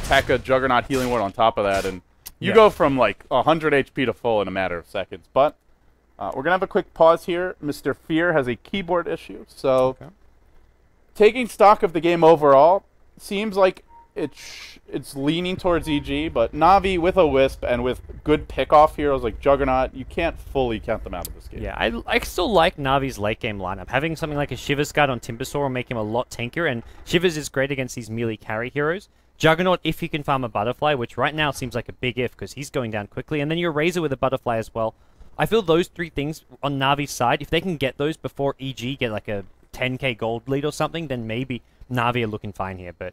tack a Juggernaut Healing Ward on top of that, and you go from like 100 HP to full in a matter of seconds. But we're going to have a quick pause here. Mr. Fear has a keyboard issue, so... Taking stock of the game overall, seems like it's leaning towards EG, but Na'Vi with a Wisp and with good pick-off heroes like Juggernaut, you can't fully count them out of this game. Yeah, I still like Na'Vi's late-game lineup. Having something like a Shivers Guard on Timbersaw will make him a lot tankier, and Shivers is great against these melee carry heroes. Juggernaut, if you can farm a Butterfly, which right now seems like a big if because he's going down quickly, and then your Razor with a Butterfly as well. I feel those three things on Na'Vi's side, if they can get those before EG get like a 10k gold lead or something, then maybe Na'Vi are looking fine here. But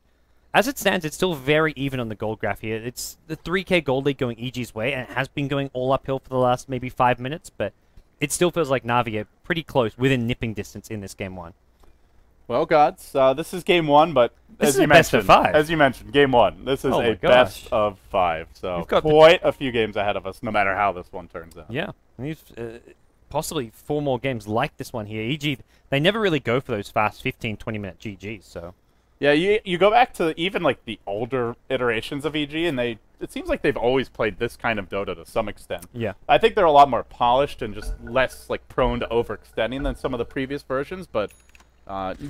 as it stands, it's still very even on the gold graph here. It's the 3k gold lead going EG's way, and it has been going all uphill for the last maybe 5 minutes, but it still feels like Na'Vi are pretty close, within nipping distance in this game 1. Well, gods, this is game 1, but as you mentioned, game 1. This is a best of 5, so quite a few games ahead of us, no matter how this one turns out. Yeah, possibly 4 more games like this one here. EG, they never really go for those fast 15, 20-minute GGs, so... Yeah, you go back to even like the older iterations of EG, and it seems like they've always played this kind of Dota to some extent. Yeah. I think they're a lot more polished and just less like prone to overextending than some of the previous versions, but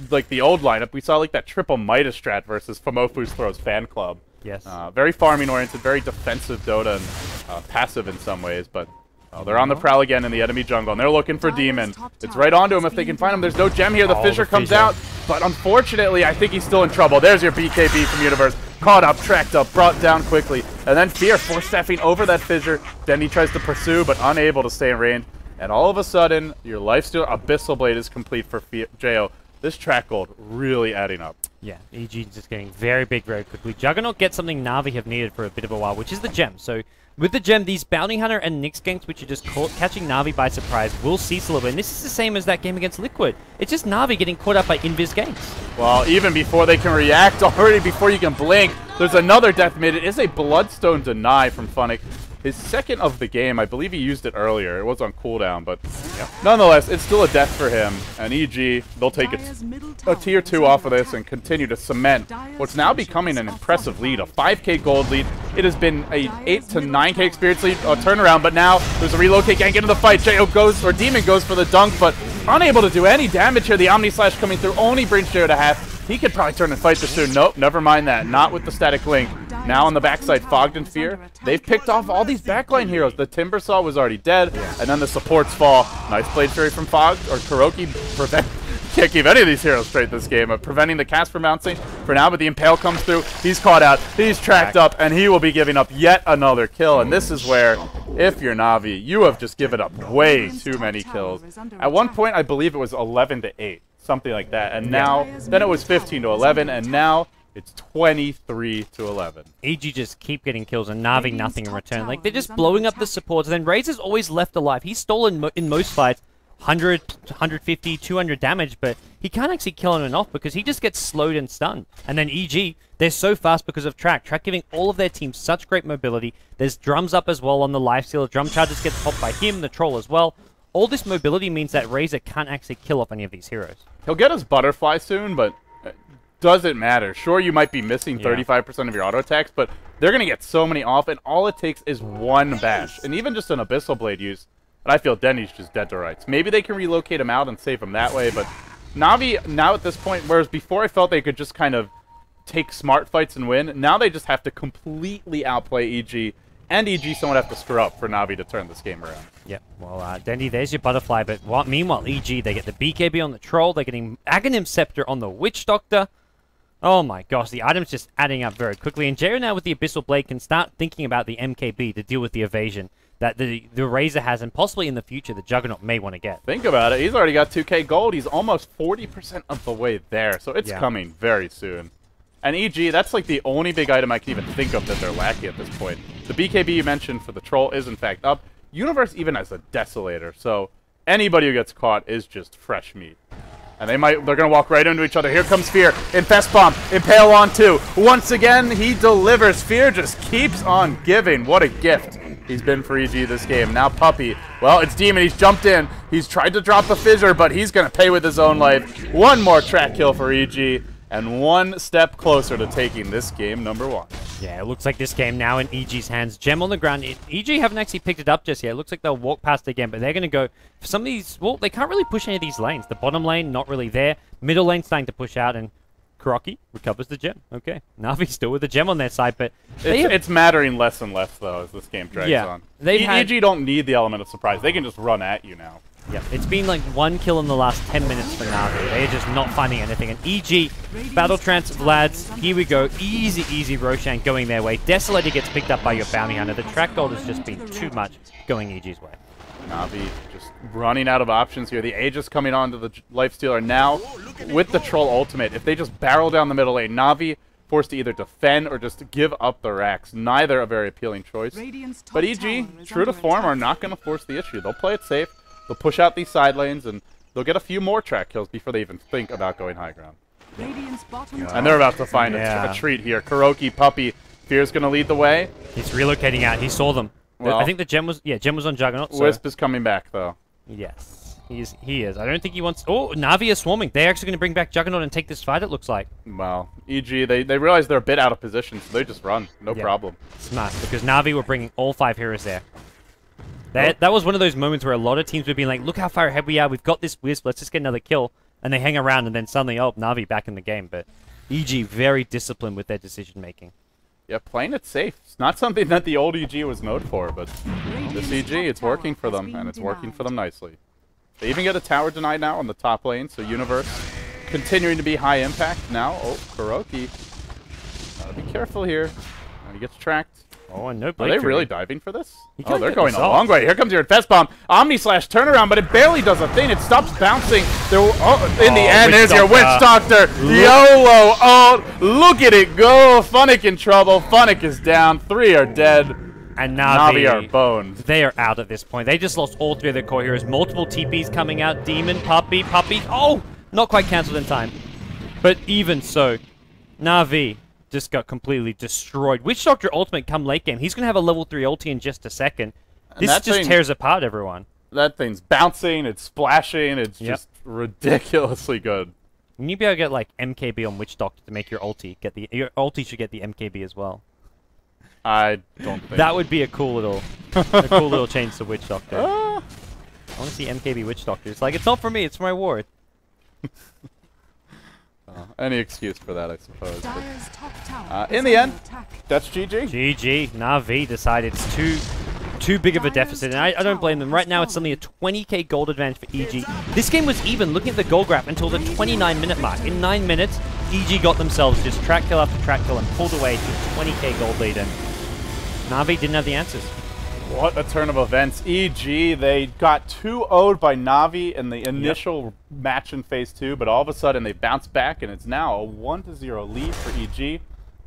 like the old lineup, we saw like that triple Midas strat versus Famofu's Throws Fan Club. Yes. Very farming-oriented, very defensive Dota, and passive in some ways, but... Oh, they're on the prowl again in the enemy jungle, and they're looking for Demon. It's right onto him if they can find him. There's no gem here. The Fissure comes out, but unfortunately, I think he's still in trouble. There's your BKB from Universe. Caught up, tracked up, brought down quickly. And then Fear force-stepping over that Fissure. Then he tries to pursue, but unable to stay in range. And all of a sudden, your Lifesteal Abyssal Blade is complete for Jo. This track gold really adding up. Yeah, EG just getting very big very quickly. Juggernaut gets something Na'Vi have needed for a bit of a while, which is the gem. So with the gem, these Bounty Hunter and Nyx ganks, which are just catching Na'Vi by surprise, will cease a little bit. And this is the same as that game against Liquid. It's just Na'Vi getting caught up by invis ganks. Well, even before they can react, already before you can blink, there's another death mid. It is a Bloodstone deny from Funnick. His second of the game. I believe he used it earlier. It was on cooldown, but nonetheless, it's still a death for him. And EG, they'll take a tier 2 off of this and continue to cement what's now becoming an impressive lead, a 5k gold lead. It has been a 8 to 9k experience lead turnaround, but now there's a relocate, can't get into the fight. Jo goes, or Demon goes for the dunk, but unable to do any damage here. The Omni Slash coming through only brings Jo to half. He could probably turn and fight this soon. Nope, never mind that. Not with the static link. Now on the backside, Fogged and Fear. They've picked off all these backline heroes. The Timbersaw was already dead, and then the supports fall. Nice Blade Fury from Fogged, or Kuroki. Can't keep any of these heroes straight this game. Preventing the cast from bouncing for now, but the Impale comes through. He's caught out. He's tracked up, and he will be giving up yet another kill. And this is where, if you're Na'Vi, you have just given up way too many kills. At one point, I believe it was 11 to 8. Something like that, and now, then it was 15 to 11, and now it's 23 to 11. EG just keep getting kills and Na'Vi nothing in return. Like, they're just blowing up the supports, and then Razor's always left alive. He's stolen in most fights 100, 150, 200 damage, but he can't actually kill anyone off because he just gets slowed and stunned. And then EG, they're so fast because of Track. Track giving all of their teams such great mobility. There's drums up as well on the lifesteal. Drum charges gets popped by him, the troll as well. All this mobility means that Razor can't actually kill off any of these heroes. He'll get his butterfly soon, but it doesn't matter. Sure, you might be missing 35% of your auto attacks, but they're going to get so many off, and all it takes is one bash. And even just an Abyssal Blade use, and I feel Denny's just dead to rights. Maybe they can relocate him out and save him that way, but Na'Vi, now at this point, whereas before I felt they could just kind of take smart fights and win, now they just have to completely outplay EG, and EG someone have to screw up for Na'Vi to turn this game around. Yep. Well, Dendy, there's your butterfly, but meanwhile, EG, they get the BKB on the troll, they're getting Aghanim Scepter on the Witch Doctor. Oh my gosh, the item's just adding up very quickly, and JO now with the Abyssal Blade can start thinking about the MKB to deal with the evasion that the Razor has, and possibly in the future the Juggernaut may want to get. Think about it, he's already got 2k gold, he's almost 40% of the way there, so it's coming very soon. And EG, that's like the only big item I can even think of that they're lacking at this point. The BKB you mentioned for the troll is in fact up. Universe even has a Desolator, so anybody who gets caught is just fresh meat. And they're gonna walk right into each other. Here comes Fear, Infest Bomb, Impale on 2. Once again, he delivers. Fear just keeps on giving. What a gift he's been for EG this game. Now Puppy, well, it's Demon, he's jumped in. He's tried to drop the Fissure, but he's gonna pay with his own life. One more track kill for EG. And one step closer to taking this game #1. Yeah, it looks like this game now in EG's hands. Gem on the ground. EG haven't actually picked it up just yet. It looks like they'll walk past again, but they're going to go for some of these. Well, they can't really push any of these lanes. The bottom lane, not really there. Middle lane starting to push out, and Kuroki recovers the gem. Okay. Na'Vi still with the gem on their side, but it's mattering less and less, though, as this game drags on. EG don't need the element of surprise. They can just run at you now. Yeah, it's been like one kill in the last 10 minutes for Na'Vi. They're just not finding anything. And EG, Battle Trance, Vlads, here we go. Easy, easy Roshan going their way. Desolator gets picked up by your Bounty Hunter. The track gold has just been too much going EG's way. Na'Vi just running out of options here. The Aegis coming onto the Lifestealer now with the Troll ultimate. If they just barrel down the middle lane, Na'Vi forced to either defend or just give up the racks. Neither a very appealing choice. But EG, true to form, are not going to force the issue. They'll play it safe. They'll push out these side lanes, and they'll get a few more track kills before they even think about going high ground. And they're about to find a treat here. Kuroki, Puppy, Fear's going to lead the way. He's relocating out. He saw them. Well, I think the gem was on Juggernaut. So. Wisp is coming back, though. Yes, he is. I don't think he wants... Oh, Na'Vi is swarming. They're actually going to bring back Juggernaut and take this fight, it looks like. Well, EG, they realize they're a bit out of position, so they just run. No problem. Smart, because Na'Vi were bringing all 5 heroes there. That was one of those moments where a lot of teams would be like, look how far ahead we are, we've got this Wisp, let's just get another kill. And they hang around, and then suddenly, oh, Na'Vi back in the game. But EG very disciplined with their decision-making. Yeah, playing it safe. It's not something that the old EG was known for, but this EG, it's working for them, and it's working for them nicely. They even get a tower denied now on the top lane, so Universe continuing to be high impact now. Oh, Kuroki. Gotta be careful here. He gets tracked. Oh, and no Are they really diving for this? Oh, they're going a long way. Here comes your Infest Bomb. Omni Slash turnaround, but it barely does a thing. It stops bouncing. In the end, there's your Witch Doctor. YOLO. Oh, look at it go. Funnick in trouble. Funnick is down. 3 are dead. And Na'Vi are boned. They are out at this point. They just lost all 3 of their core heroes. Multiple TPs coming out. Demon, Puppy. Oh, not quite cancelled in time. But even so, Na'Vi just got completely destroyed. Witch Doctor ultimate come late game. He's going to have a level 3 ulti in just a second. This just tears apart everyone. That thing's bouncing, it's splashing, it's just ridiculously good. You need to be able to get like MKB on Witch Doctor to make your ulti your ulti should get the MKB as well. I don't think that would be a cool little change to Witch Doctor. I want to see MKB Witch Doctor. It's like, it's not for me, it's for my ward. Any excuse for that, I suppose. In the end, that's GG. GG. Na'Vi decided it's too big of a deficit, and I don't blame them. Right now, it's only a 20k gold advantage for EG. This game was even, looking at the gold graph, until the 29-minute mark. In 9 minutes, EG got themselves just track kill after track kill and pulled away to a 20k gold lead, and Na'Vi didn't have the answers. What a turn of events. EG, they got 2-0'd by Na'Vi in the initial match in Phase 2, but all of a sudden they bounced back, and it's now a 1-0 lead for EG.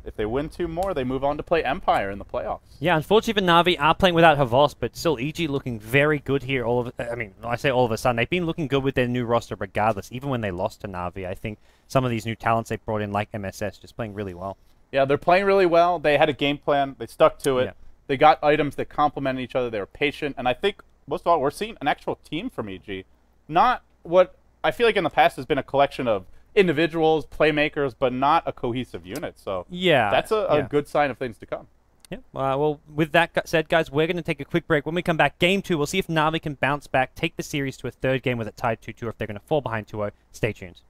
If they win 2 more, they move on to play Empire in the playoffs. Yeah, unfortunately for Na'Vi, are playing without Havos, but still EG looking very good here. I say all of a sudden. They've been looking good with their new roster regardless, even when they lost to Na'Vi. I think some of these new talents they brought in, like MSS, just playing really well. Yeah, they're playing really well. They had a game plan. They stuck to it. Yeah. They got items that complemented each other. They were patient. And I think, most of all, we're seeing an actual team from EG. Not what I feel like in the past has been a collection of individuals, playmakers, but not a cohesive unit. So yeah, that's a good sign of things to come. Yeah. Well, with that said, guys, we're going to take a quick break. When we come back, Game 2, we'll see if Na'Vi can bounce back, take the series to a third game with it tied 2-2, or if they're going to fall behind 2-0. Stay tuned.